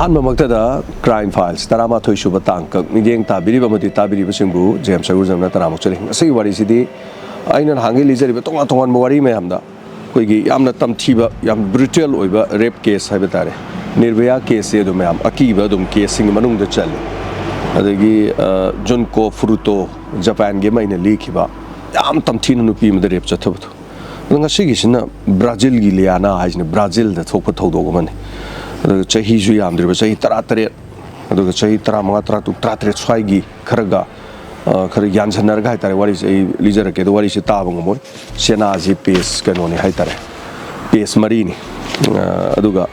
ꯑꯍꯥꯟꯕꯃꯛꯇꯗ crime files ꯇꯔꯥꯃꯥꯊꯣꯏ ꯁꯨꯕ ꯇꯥꯡꯀꯛ ꯃꯤꯠꯌꯦꯡ ꯇꯥꯕꯤꯔꯤꯕ ꯑꯃꯗꯤ ꯇꯥꯕꯤꯔꯤꯕꯁꯤꯡꯕꯨ ꯖꯦꯝꯁ ꯁꯔꯨꯖꯝꯅ ꯇꯔꯥꯃꯨꯛ ꯆꯠꯂꯤ ꯉꯁꯤꯒꯤ ꯋꯥꯔꯤꯁꯤꯗꯤ ꯑꯩꯅ ꯅꯍꯥꯟꯒꯩ ꯂꯤꯖꯔꯤꯕ ꯇꯣꯉꯥꯟ ꯇꯣꯉꯥꯟꯕ ꯋꯥꯔꯤ ꯃꯌꯥꯝꯗ ꯑꯩꯈꯣꯏꯒꯤ ꯌꯥꯝꯅ ꯇꯝꯊꯤꯕ ꯌꯥꯝ ꯕ꯭ꯔꯨꯇꯦꯜ ꯑꯣꯏꯕ ꯔꯦꯞ ꯀꯦꯁ ꯍꯥꯏꯕ ꯇꯥꯔꯦ ꯅꯤꯔꯚꯌꯥ ꯀꯦꯁꯁꯦ ꯑꯗꯨꯝ ꯃꯌꯥꯝ ꯑꯀꯤꯕ ꯑꯗꯨꯝ ꯀꯦꯁꯁꯤꯡꯒꯤ ꯃꯅꯨꯡꯗ ꯆꯜꯂꯤ ꯑꯗꯒꯤ ꯖꯨꯟꯀꯣ ꯐꯨꯔꯨꯇꯣ ꯖꯄꯥꯟꯒꯤ ꯑꯃ ꯑꯩꯅ ꯂꯤꯈꯤꯕ ꯌꯥꯝ ꯇꯝꯊꯤꯅ ꯅꯨꯄꯤ ꯑꯃꯗ ꯔꯦꯞ ꯆꯠꯊꯕꯗꯣ ꯑꯗꯣ ꯉꯁꯤꯒꯤꯁꯤꯅ ꯕ꯭ꯔꯥꯖꯤꯜꯒꯤ ꯂꯤꯌꯥꯅꯥ ꯍꯥꯏꯁꯤꯅ ꯕ꯭ꯔꯥꯖꯤꯜꯗ ꯊꯣꯛꯄ ꯊꯧꯗꯣꯛ ꯑꯃꯅꯤ ꯑꯗꯨꯒ ꯆꯍꯤꯁꯨ ꯌꯥꯝꯗ꯭ꯔꯤꯕ ꯆꯍꯤ 13 ꯑꯗꯨꯒ ꯆꯍꯤ 15 16 17 ꯁ꯭ꯋꯥꯏꯒꯤ ꯈꯔ ꯌꯥꯟꯁꯟꯅꯔꯒ ꯍꯥꯏꯇꯥꯔꯦ ꯋꯥꯔꯤꯁꯦ ꯑꯩ ꯂꯤꯖꯔꯛꯀꯦ ꯑꯗꯣ ꯋꯥꯔꯤꯁꯦ ꯇꯥꯕ ꯉꯝꯃꯣꯏ ꯁꯦꯅꯥꯁꯤ ꯄꯦꯖ ꯀꯩꯅꯣꯅꯤ ꯍꯥꯏꯇꯥꯔꯦ ꯄꯦꯖ 4ꯅꯤ ꯑꯗꯨꯒ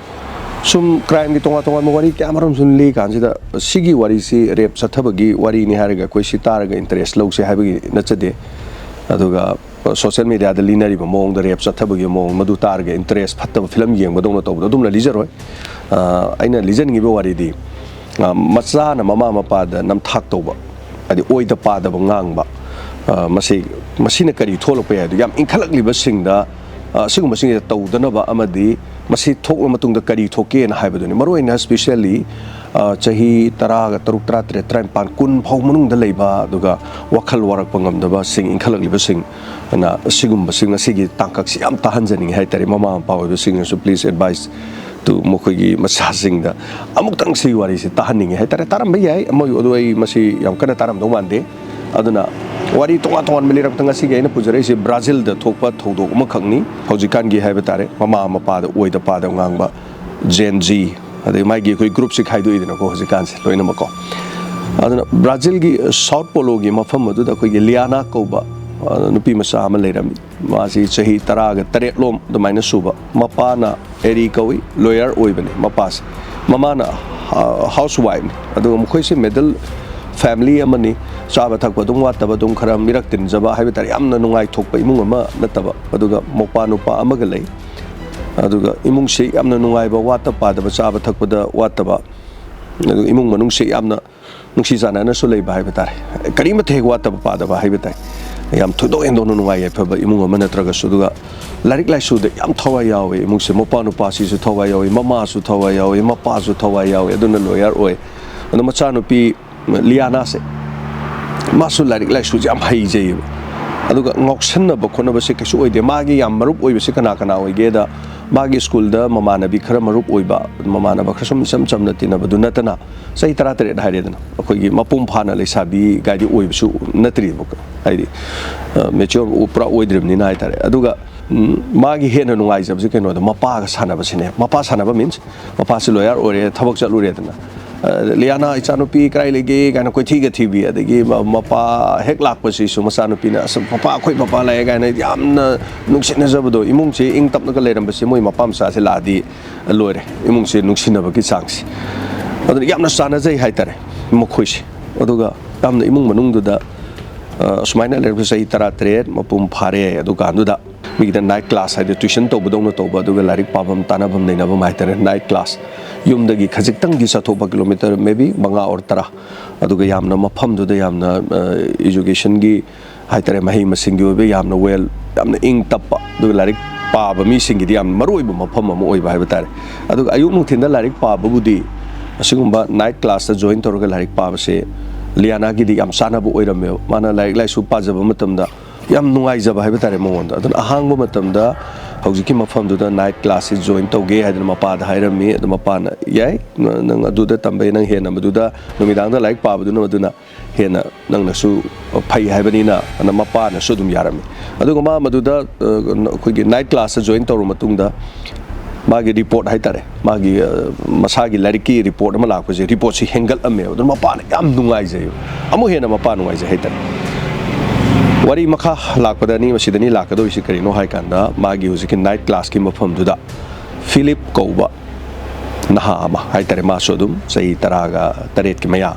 ꯁꯨꯝ ꯀ꯭ꯔꯥꯏꯝꯒꯤ ꯇꯣꯉꯥꯟꯕ ꯋꯥꯔꯤ ꯀꯌꯥꯃꯔꯨꯝ ꯁꯨꯝ ꯂꯤ ꯀꯥꯟꯁꯤꯗ ꯁꯤꯒꯤ ꯋꯥꯔꯤꯁꯤ ꯔꯦꯞ ꯆꯠꯊꯕꯒꯤ ꯋꯥꯔꯤꯅꯤ ꯍꯥꯏꯔꯒ ꯑꯩꯈꯣꯏ ꯁꯤ ꯇꯥꯔꯒ ꯏꯟꯇꯔꯦꯁ ꯂꯧꯁꯦ ꯍꯥꯏꯕꯒꯤ ꯅꯠꯆꯗꯦ ꯑꯗꯨꯒ ꯁꯣꯁꯤꯌꯦꯜ ꯃꯤꯗꯤꯌꯥꯗ ꯂꯤꯅꯔꯤꯕ ꯃꯑꯣꯡꯗ ꯔꯦꯞ ꯆꯠꯊꯕꯒꯤ ꯃꯑꯣꯡ ꯃꯗꯨ ꯇꯥꯔꯒ ꯏꯟꯇꯔꯦꯁ ꯐꯠꯇꯕ ꯐꯤꯂꯝ ꯌꯦꯡꯕꯗꯧꯅ ꯇꯧꯕꯗꯣ ꯑꯗꯨꯝꯅ ꯂꯤꯖꯔꯣꯏ ꯑꯩꯅ ꯂꯤꯖꯅꯤꯡꯉꯤꯕ ꯋꯥꯔꯤꯗꯤ ꯃꯆꯥꯅ ꯃꯃꯥ ꯃꯄꯥꯗ ꯅꯝꯊꯥꯛ ꯇꯧꯕ ꯍꯥꯏꯗꯤ ꯑꯣꯏꯗ ꯄꯥꯗꯕ ꯉꯥꯡꯕ ꯃꯁꯤꯅ ꯀꯔꯤ ꯊꯣꯛꯂꯛꯄ ꯌꯥꯏ ꯌꯥꯝ ꯏꯟꯈꯠꯂꯛꯂꯤꯕꯁꯤꯡꯗ ꯑꯁꯤꯒꯨꯝꯕꯁꯤꯡꯁꯦ ꯇꯧꯗꯅꯕ ꯑꯃꯗꯤ ꯃꯁꯤ ꯊꯣꯛꯂ ꯃꯇꯨꯡꯗ ꯀꯔꯤ ꯊꯣꯛꯀꯦꯅ ꯍꯥꯏꯕꯗꯨꯅꯤ ꯃꯔꯨꯑꯣꯏꯅ ꯁ꯭ꯄꯦꯁꯤꯌꯦꯜꯂꯤ ꯆꯍꯤ 13 17 18 19 20 ꯐꯥꯎ ꯃꯅꯨꯡꯗ ꯂꯩꯕ ꯑꯗꯨꯒ ꯋꯥꯈꯜ ꯋꯥꯔꯛꯄ ꯉꯝꯗꯕꯁꯤꯡ ꯏꯟꯈꯠꯂꯛꯂꯤꯕꯁꯤꯡꯅ ꯑꯁꯤꯒꯨꯝꯕꯁꯤꯡ ꯑꯁꯤꯒꯤ ꯇꯥꯡꯀꯛꯁꯤ ꯌꯥꯝ ꯇꯥꯍꯟꯖꯅꯤꯡꯉꯤ ꯍꯥꯏꯇꯥꯔꯦ ꯃꯃꯥ ꯃꯄꯥ ꯑꯣꯏꯕꯁꯤꯡꯅꯁꯨ ꯄ꯭ꯂꯤꯖ ꯑꯦꯗꯚꯥꯏꯁ ꯇꯨ ꯃꯈꯣꯏꯒꯤ ꯃꯆꯥꯁꯤꯡꯗ ꯑꯃꯨꯛꯇꯪ ꯁꯤ ꯋꯥꯔꯤꯁꯤ ꯇꯥꯍꯟꯅꯤꯡꯉꯤ ꯍꯥꯏꯇꯥꯔꯦ ꯇꯥꯔꯝꯕ ꯌꯥꯏ ꯑꯗꯣ ꯑꯩ ꯃꯁꯤ ꯌꯥꯝ ꯀꯟꯅ ꯇꯥꯔꯝꯗꯧ ꯃꯥꯟꯗꯦ ꯑꯗꯨꯅ ꯋꯥꯔꯤ ꯇꯣꯉꯥꯟꯕ ꯂꯤꯔꯛꯇ ꯉꯁꯤꯒꯤ ꯑꯩꯅ ꯄꯨꯖꯔꯛꯏꯁꯤ ꯕ꯭ꯔꯥꯖꯤꯜꯗ ꯊꯣꯛꯄ ꯊꯧꯗꯣꯛ ꯑꯃꯈꯛꯅꯤ ꯍꯧꯖꯤꯛꯀꯥꯟꯒꯤ ꯍꯥꯏꯕ ꯇꯥꯔꯦ ꯃꯃꯥ ꯃꯄꯥꯗ ꯑꯣꯏꯗ ꯄꯥꯗꯕ ꯉꯥꯡꯕ ꯖꯦꯟꯖꯤ ꯑꯗꯩ ꯃꯥꯒꯤ ꯑꯩꯈꯣꯏ ꯒ꯭ꯔꯨꯞꯁꯤ ꯈꯥꯏꯗꯣꯛꯏꯗꯅꯀꯣ ꯍꯧꯖꯤꯛꯀꯥꯟꯁꯦ ꯂꯣꯏꯅꯃꯛꯀꯣ ꯑꯗꯨꯅ ꯕ꯭ꯔꯥꯖꯤꯜꯒꯤ ꯁꯥꯎꯠ ꯄꯣꯂꯣꯒꯤ ꯃꯐꯝ ꯑꯗꯨꯗ ꯑꯩꯈꯣꯏꯒꯤ ꯂꯤꯌꯥꯅꯥ ꯀꯧꯕ ꯅꯨꯄꯤ ꯃꯆꯥ ꯑꯃ ꯂꯩꯔꯝꯃꯤ ꯃꯥꯁꯤ ꯆꯍꯤ 13 ꯂꯣꯝ ꯑꯗꯨꯃꯥꯏꯅ ꯁꯨꯕ ꯃꯄꯥꯅ ꯑꯦꯔꯤ ꯀꯧꯏ ꯂꯣꯌꯔ ꯑꯣꯏꯕꯅꯤ ꯃꯄꯥꯁꯦ ꯃꯃꯥꯅ ꯍꯥꯎꯁ ꯋꯥꯏꯐꯅꯤ ꯑꯗꯨꯒ ꯃꯈꯣꯏꯁꯦ ꯃꯤꯗꯜ ꯐꯦꯃꯤꯂꯤ ꯑꯃꯅꯤ ꯆꯥꯕ ꯊꯛꯄ ꯑꯗꯨꯝ ꯋꯥꯠꯇꯕ ꯑꯗꯨꯝ ꯈꯔ ꯃꯤꯔꯛ ꯇꯤꯟꯖꯕ ꯍꯥꯏꯕ ꯇꯥꯔꯦ ꯌꯥꯝꯅ ꯅꯨꯡꯉꯥꯏꯊꯣꯛꯄ ꯏꯃꯨꯡ ꯑꯃ ꯅꯠꯇꯕ ꯑꯗꯨꯒ ꯃꯧꯄꯥ ꯅꯨꯄꯥ ꯑꯃꯒ ꯂꯩ ꯑꯗꯨꯒ ꯏꯃꯨꯡꯁꯤ ꯌꯥꯝꯅ ꯅꯨꯡꯉꯥꯏꯕ ꯋꯥꯠꯇ ꯄꯥꯗꯕ ꯆꯥꯕ ꯊꯛꯄꯗ ꯋꯥꯠꯇꯕ ꯑꯗꯨꯒ ꯏꯃꯨꯡ ꯃꯅꯨꯡꯁꯤ ꯌꯥꯝꯅ ꯅꯨꯡꯁꯤ ꯆꯥꯟꯅꯅꯁꯨ ꯂꯩꯕ ꯍꯥꯏꯕ ꯇꯥꯔꯦ ꯀꯔꯤꯃꯠꯇ ꯍꯦꯛ ꯋꯥꯠꯇꯕ ꯄꯥꯗꯕ ꯍꯥꯏꯕ ꯇꯥꯏ ꯌꯥꯝ ꯊꯣꯏꯗꯣꯛ ꯍꯦꯟꯗꯣꯛꯅ ꯅꯨꯡꯉꯥꯏ ꯌꯥꯏꯐꯕ ꯏꯃꯨꯡ ꯑꯃ ꯅꯠꯇ꯭ꯔꯒꯁꯨ ꯑꯗꯨꯒ ꯂꯥꯏꯔꯤꯛ ꯂꯥꯏꯁꯨꯗ ꯌꯥꯝ ꯊꯋꯥꯏ ꯌꯥꯎꯋꯦ ꯏꯃꯨꯡꯁꯦ ꯃꯄꯥ ꯅꯨꯄꯥꯁꯤꯁꯨ ꯊꯋꯥꯏ ꯌꯥꯎꯋꯤ ꯃꯃꯥꯁꯨ ꯊꯋꯥꯏ ꯌꯥꯎꯋꯤ ꯃꯄꯥꯁꯨ ꯊꯋꯥꯏ ꯌꯥꯎꯋꯤ ꯑꯗꯨꯅ ꯂꯣꯌꯔ ꯑꯣꯏ ꯑꯗꯨ ꯃꯆꯥꯅꯨꯄꯤ ꯂꯤꯌꯥꯅꯥꯁꯦ ꯃꯥꯁꯨ ꯂꯥꯏꯔꯤꯛ ꯂꯥꯏꯁꯨꯁꯦ ꯌꯥꯝ ꯍꯩꯖꯩꯌꯦꯕ ꯑꯗꯨꯒ ꯉꯥꯎꯁꯟꯅꯕ ꯈꯣꯠꯅꯕꯁꯦ ꯀꯩꯁꯨ ꯑꯣꯏꯗꯦ ꯃꯥꯒꯤ ꯌꯥꯝ ꯃꯔꯨꯞ ꯑꯣꯏꯕꯁꯦ ꯀꯅꯥ ꯑꯣꯏꯒꯦꯗ ꯃꯥꯒꯤ ꯁ꯭ꯀꯨꯜꯗ ꯃꯃꯥꯟꯅꯕꯤ ꯈꯔ ꯃꯔꯨꯞ ꯑꯣꯏꯕ ꯃꯃꯥꯟꯅꯕ ꯈꯔ ꯁꯨꯝ ꯏꯆꯝ ꯆꯝꯅ ꯇꯤꯟꯅꯕꯗꯨ ꯅꯠꯇꯅ ꯆꯍꯤ 13 ꯍꯥꯏꯔꯦꯗꯅ ꯑꯩꯈꯣꯏꯒꯤ ꯃꯄꯨꯡ ꯐꯥꯅ ꯂꯩꯁꯥꯕꯤ ꯒꯥꯏꯗꯤ ꯑꯣꯏꯕꯁꯨ ꯅꯠꯇ꯭ꯔꯤꯕꯀꯣ ꯍꯥꯏꯗꯤ ꯃꯦꯆ꯭ꯌꯣꯔ ꯄꯨꯔꯥ ꯑꯣꯏꯗ꯭ꯔꯤꯕꯅꯤꯅ ꯍꯥꯏꯇꯥꯔꯦ ꯑꯗꯨꯒ ꯃꯥꯒꯤ ꯍꯦꯟꯅ ꯅꯨꯡꯉꯥꯏꯖꯕꯁꯦ ꯀꯩꯅꯣꯗ ꯃꯄꯥꯒ ꯁꯥꯟꯅꯕꯁꯤꯅꯦ ꯃꯄా ꯁꯥꯟꯅꯕ ꯃꯤꯟꯁ ꯃꯄꯥꯁꯤ ꯂꯣꯌꯔ ꯑꯣꯏꯔꯦ ꯊꯕꯛ ꯆꯠꯂꯨꯔꯦꯗꯅ ꯂꯤꯌꯥꯅꯥ ꯏꯆꯥꯅꯨꯄꯤ ꯀꯔꯥꯏ ꯂꯩꯒꯦ ꯀꯥꯏꯅ ꯀꯣꯏꯊꯤꯒ ꯊꯤꯕꯤ ꯑꯗꯒꯤ ꯃꯄꯥ ꯍꯦꯛ ꯂꯥꯛꯄꯁꯤꯁꯨ ꯃꯆꯥꯅꯨꯄꯤꯅ ꯄꯄꯥ ꯑꯩꯈꯣꯏ ꯄꯄꯥ ꯂꯥꯛꯑꯦ ꯀꯥꯏꯅ ꯌꯥꯝꯅ ꯅꯨꯡꯁꯤꯅꯖꯕꯗꯣ ꯏꯃꯨꯡꯁꯤ ꯏꯪ ꯇꯞꯅꯒ ꯂꯩꯔꯝꯕꯁꯦ ꯃꯣꯏ ꯃꯄꯥ ꯃꯆꯥꯁꯦ ꯂꯥꯛꯑꯗꯤ ꯂꯣꯏꯔꯦ ꯏꯃꯨꯡꯁꯦ ꯅꯨꯡꯁꯤꯅꯕꯒꯤ ꯆꯥꯡꯁꯦ ꯑꯗꯨꯅ ꯌꯥꯝꯅ ꯆꯥꯟꯅꯖꯩ ꯍꯥꯏꯇꯥꯔꯦ ꯃꯈꯣꯏꯁꯦ ꯑꯗꯨꯒ ꯌꯥꯝꯅ ꯏꯃꯨꯡ ꯃꯅꯨꯡꯗꯨꯗ ꯑꯁꯨꯃꯥꯏꯅ ꯂꯩꯔꯛꯄ ꯆꯍꯤ 13 ꯃꯄꯨꯡ ꯐꯥꯔꯦ ꯑꯗꯨꯀꯥꯟꯗꯨꯗ ꯃꯤꯒꯤꯗ ꯅꯥꯏꯠ ꯀ꯭ꯂꯥꯁ ꯍꯥꯏꯗꯤ ꯇ꯭ꯋꯤꯁꯟ ꯇꯧꯕꯗꯧꯅ ꯇꯧꯕ ꯑꯗꯨꯒ ꯂꯥꯏꯔꯤꯛ ꯄꯥꯐꯝ ꯇꯥꯟꯅꯐꯝ ꯂꯩꯅꯕꯝ ꯍꯥꯏꯇꯥꯔꯦ ꯅꯥꯏꯠ ꯀ꯭ꯂꯥꯁ ꯌꯨꯝꯗꯒꯤ ꯈꯖꯤꯛꯇꯪꯗꯤ ꯆꯠꯊꯣꯛꯄ ꯀꯤꯂꯣꯃꯤꯇꯔ ꯃꯦꯕꯤ 5 or 10 ꯑꯗꯨꯒ ꯌꯥꯝꯅ ꯃꯐꯝꯗꯨꯗ ꯌꯥꯝꯅ ꯏꯖꯨꯀꯦꯁꯟꯒꯤ ꯍꯥꯏꯇꯥꯔꯦ ꯃꯍꯩ ꯃꯁꯤꯡꯒꯤ ꯑꯣꯏꯕ ꯌꯥꯝꯅ ꯌꯥꯝꯅ ꯏꯪ ꯇꯞꯄ ꯑꯗꯨꯒ ꯂꯥꯏꯔꯤꯛ ꯄꯥꯕ ꯃꯤꯁꯤꯡꯒꯤꯗꯤ ꯌꯥꯝ ꯃꯔꯨꯑꯣꯏꯕ ꯃꯐꯝ ꯑꯃ ꯑꯣꯏꯕ ꯍꯥꯏꯕ ꯇꯥꯔꯦ ꯑꯗꯨꯒ ꯑꯌꯨꯛ ꯅꯨꯡꯊꯤꯟꯗ ꯂꯥꯏꯔꯤꯛ ꯄꯥꯕꯕꯨꯗꯤ ꯑꯁꯤꯒꯨꯝꯕ ꯅꯥꯏꯠ ꯀ꯭ꯂꯥꯁꯇ ꯖꯣꯏꯟ ꯇꯧꯔꯒ ꯂꯥꯏꯔꯤꯛ ꯄꯥꯕꯁꯦ ꯂꯤꯌꯥꯅꯥꯒꯤꯗꯤ ꯌꯥꯝ ꯆꯥꯟꯅꯕ ꯑꯣꯏꯔꯝꯃꯦꯕ ꯃꯥꯅ ꯂꯥꯏꯔꯤꯛ ꯂꯥꯏꯁꯨ ꯄꯥꯖꯕ ꯃꯇꯝꯗ ꯌꯥꯝ ꯅꯨꯡꯉꯥꯏꯖꯕ ꯍꯥꯏꯕ ꯇꯥꯔꯦ ꯃꯉꯣꯟꯗ ꯑꯗꯨꯅ ꯑꯍꯥꯡꯕ ꯃꯇꯝꯗ ꯍꯧꯖꯤꯛꯀꯤ ꯃꯐꯝꯗꯨꯗ ꯅꯥꯏꯠ ꯀ꯭ꯂꯥꯁꯁꯤ ꯖꯣꯏꯟ ꯇꯧꯒꯦ ꯍꯥꯏꯗꯅ ꯃꯄꯥꯗ ꯍꯥꯏꯔꯝꯃꯤ ꯑꯗꯨ ꯃꯄꯥꯅ ꯌꯥꯏ ꯅꯪ ꯑꯗꯨꯗ ꯇꯝꯕꯩ ꯅꯪ ꯍꯦꯟꯅ ꯃꯗꯨꯗ ꯅꯨꯃꯤꯗꯥꯡꯗ ꯂꯥꯏꯔꯤꯛ ꯄꯥꯕꯗꯨꯅ ꯃꯗꯨꯅ ꯍꯦꯟꯅ ꯅꯪꯅꯁꯨ ꯐꯩ ꯍꯥꯏꯕꯅꯤꯅ ꯃꯄꯥꯅꯁꯨ ꯑꯗꯨꯝ ꯌꯥꯔꯝꯃꯤ ꯑꯗꯨꯒ ꯃꯥ ꯃꯗꯨꯗ ꯑꯩꯈꯣꯏꯒꯤ ꯅꯥꯏꯠ ꯀ꯭ꯂꯥꯁꯇ ꯖꯣꯏꯟ ꯇꯧꯔꯕ ꯃꯇꯨꯡꯗ ꯃꯥꯒꯤ ꯔꯤꯄꯣꯔꯠ ꯍꯥꯏꯇꯥꯔꯦ ꯃꯥꯒꯤ ꯃꯁꯥꯒꯤ ꯂꯥꯏꯔꯤꯛꯀꯤ ꯔꯤꯄꯣꯔꯠ ꯑꯃ ꯂꯥꯛꯄꯁꯦ ꯔꯤꯄꯣꯔꯠꯁꯤ ꯍꯦꯟꯒꯠꯂꯝꯃꯦꯕ ꯑꯗꯨꯅ ꯃꯄꯥꯅ ꯌꯥꯝ ꯅꯨꯡꯉꯥꯏꯖꯩꯕ ꯑꯃꯨꯛ ꯍꯦꯟꯅ ꯃꯄꯥ ꯅꯨꯡꯉꯥꯏꯖꯩ ꯍꯥꯏꯇꯥꯔꯦ wari makha lakpadani masidani lakado isi karino hai kanda magi huziki night class ki mafhamduda Philip Kouba naha ama hai tare masu dum sei taraga taret ki maya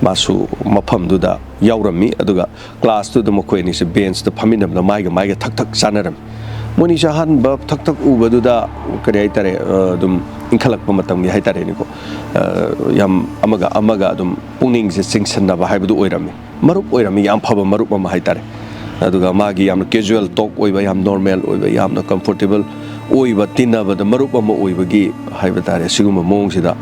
masu mafhamduda yaurami aduga class tu dum ko ni se bench da phaminam na maiga thak thak sanaram moni shahan ba thak thak ubaduda kare hai tare dum inkhalak pa matam gi hai tare ni ko yam amaga dum pungning se singsan ba hai bu oirami marup oirami yam phaba marup ma hai tare aduga magi yam casual talk oiba yam normal oiba yam comfortable oiba tinaba da marup ma oiba gi haiba tare siguma mong sida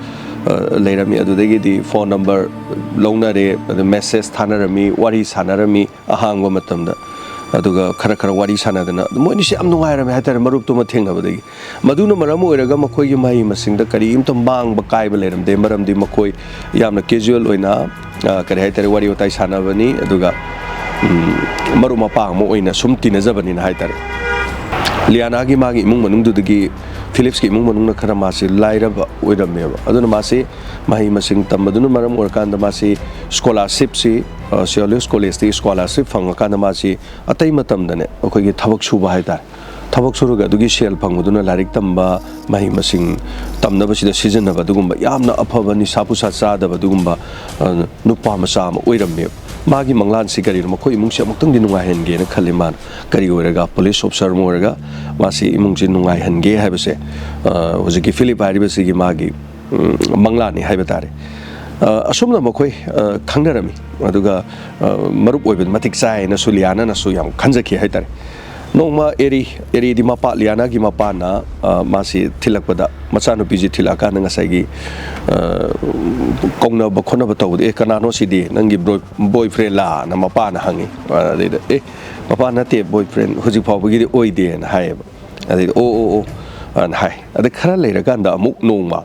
ꯂꯩꯔꯝꯃꯤ ꯑꯗꯨꯗꯒꯤꯗꯤ phone number ꯂꯧꯅꯔꯦ ꯑꯗꯨ message ꯊꯥꯅꯔꯝꯃꯤ ꯋꯥꯔꯤ ꯁꯥꯟꯅꯔꯝꯃꯤ ꯑꯍꯥꯡꯕ ꯃꯇꯝꯗ ꯑꯗꯨꯒ ꯈꯔ ꯋꯥꯔꯤ ꯁꯥꯟꯅꯗꯅ ꯃꯣꯏꯅꯤꯁꯦ ꯌꯥꯝ ꯅꯨꯡꯉꯥꯏꯔꯝꯃꯦ ꯍꯥꯏꯇꯥꯔꯦ ꯃꯔꯨꯞꯇꯨꯃ ꯊꯦꯡꯅꯕꯗꯒꯤ ꯃꯗꯨꯅ ꯃꯔꯝ ꯑꯣꯏꯔꯒ ꯃꯈꯣꯏꯒꯤ ꯃꯍꯩ ꯃꯁꯤꯡꯗ ꯀꯔꯤꯝꯇ ꯃꯥꯡꯕ ꯀꯥꯏꯕ ꯂꯩꯔꯝꯗꯦ ꯃꯔꯝꯗꯤ ꯃꯈꯣꯏ ꯌꯥꯝꯅ ꯀꯦꯖꯨꯋꯦꯜ ꯑꯣꯏꯅ ꯀꯔꯤ ꯍꯥꯏꯇꯥꯔꯦ ꯋꯥꯔꯤ ꯋꯥꯇꯥꯏ ꯁꯥꯟꯅꯕꯅꯤ ꯑꯗꯨꯒ ꯃꯔꯨꯞ ꯃꯄꯥꯡ ꯑꯃ ꯑꯣꯏꯅ ꯁꯨꯝ ꯇꯤꯟꯅꯖꯕꯅꯤꯅ ꯍꯥꯏꯇꯥꯔꯦ ꯂꯤꯌꯥꯅꯥꯒꯤ ꯃꯥꯒꯤ ꯏꯃꯨꯡ ꯃꯅꯨꯡꯗꯨꯗꯒꯤ ꯐꯤꯂꯤꯞꯁꯀꯤ ꯏꯃꯨꯡ ꯃꯅꯨꯡꯅ ꯈꯔ ꯃꯥꯁꯤ ꯂꯥꯏꯔꯕ ꯑꯣꯏꯔꯝꯃꯦꯕ ꯑꯗꯨꯅ ꯃꯥꯁꯤ ꯃꯍꯩ ꯃꯁꯤꯡ ꯇꯝꯕꯗꯨꯅ ꯃꯔꯝ ꯑꯣꯏꯔꯀꯥꯟꯗ ꯃꯥꯁꯤ ꯁ꯭ꯀꯣꯂꯥꯔꯁꯤꯞꯁꯤ ꯁꯤꯌꯣꯂꯤꯁ ꯀꯣꯂꯦꯖꯇꯒꯤ ꯁ꯭ꯀꯣꯂꯥꯔꯁꯤꯞ ꯐꯪꯉꯀꯥꯟꯗ ꯃꯥꯁꯤ ꯑꯇꯩ ꯃꯇꯝꯗꯅꯦ ꯑꯩꯈꯣꯏꯒꯤ ꯊꯕꯛ ꯁꯨꯕ ꯍꯥꯏꯇꯥꯔꯦ ꯊꯕꯛ ꯁꯨꯔꯒ ꯑꯗꯨꯒꯤ ꯁꯦꯜ ꯐꯪꯕꯗꯨꯅ ꯂꯥꯏꯔꯤꯛ ꯇꯝꯕ ꯃꯍꯩ ꯃꯁꯤꯡ ꯇꯝꯅꯕꯁꯤꯗ ꯁꯤꯖꯤꯟꯅꯕ ꯑꯗꯨꯒꯨꯝꯕ ꯌꯥꯝꯅ ꯑꯐꯕ ꯅꯤꯁꯥ ꯄꯨꯁꯥ ꯆꯥꯗꯕ ꯑꯗꯨꯒꯨꯝꯕ ꯅꯨꯄꯥ ꯃꯆꯥ ꯑꯃ ꯑꯣꯏꯔꯝꯃꯦꯕ ꯃꯥꯒꯤ ꯃꯪꯂꯥꯟꯁꯤ ꯀꯔꯤꯅꯣ ꯃꯈꯣꯏ ꯏꯃꯨꯡꯁꯤ ꯑꯃꯨꯛꯇꯪꯗꯤ ꯅꯨꯡꯉꯥꯏꯍꯟꯒꯦꯅ ꯈꯜꯂꯤ ꯃꯥꯅ ꯀꯔꯤ ꯑꯣꯏꯔꯒ ꯄꯨꯂꯤꯁ ꯑꯣꯐꯤꯁꯥꯔ ꯑꯃ ꯑꯣꯏꯔꯒ ꯃꯥꯁꯤ ꯏꯃꯨꯡꯁꯤ ꯅꯨꯡꯉꯥꯏꯍꯟꯒꯦ ꯍꯥꯏꯕꯁꯦ ꯍꯧꯖꯤꯛꯀꯤ ꯐꯤꯂꯤꯞ ꯍꯥꯏꯔꯤꯕꯁꯤꯒꯤ ꯃꯥꯒꯤ ꯃꯪꯂꯥꯟꯅꯤ ꯍꯥꯏꯕ ꯇꯥꯔꯦ ꯑꯁꯨꯝꯅ ꯃꯈꯣꯏ ꯈꯪꯅꯔꯝꯃꯤ ꯑꯗꯨꯒ ꯃꯔꯨꯞ ꯑꯣꯏꯕꯗ ꯃꯇꯤꯛ ꯆꯥꯏꯅꯁꯨ ꯂꯤꯌꯥꯅꯥꯅꯁꯨ ꯌꯥꯝ ꯈꯟꯖꯈꯤ ꯍꯥꯏꯇꯥꯔꯦ ꯅꯣꯡꯃ ꯑꯦꯔꯤꯗꯤ ꯃꯄꯥ ꯂꯤꯌꯥꯅꯥꯒꯤ ꯃꯄꯥꯅ ꯃꯥꯁꯤ ꯊꯤꯜꯂꯛꯄꯗ ꯃꯆꯥꯅꯨꯄꯤꯁꯤ ꯊꯤꯜꯂꯛꯑꯀꯥꯟꯗ ꯉꯁꯥꯏꯒꯤ ꯀꯧꯅꯕ ꯈꯣꯠꯅꯕ ꯇꯧꯕꯗ ꯀꯅꯥꯅꯣ ꯁꯤꯗꯤ ꯅꯪꯒꯤ ꯕꯣꯏ ꯐ꯭ꯔꯦꯟ ꯂꯥꯅ ꯃꯄꯥꯅ ꯍꯪꯉꯤ ꯑꯗꯩꯗ ꯃꯄꯥ ꯅꯠꯇꯦ ꯕꯣꯏ ꯐ꯭ꯔꯦꯟ ꯍꯧꯖꯤꯛ ꯐꯥꯎꯕꯒꯤꯗꯤ ꯑꯣꯏꯗꯦꯅ ꯍꯥꯏꯌꯦꯕ ꯑꯗꯩꯗ ꯑꯣ ꯑꯅ ꯍꯥꯏ ꯑꯗ ꯈꯔ ꯂꯩꯔꯀꯥꯟꯗ ꯑꯃꯨꯛ ꯅꯣꯡꯃ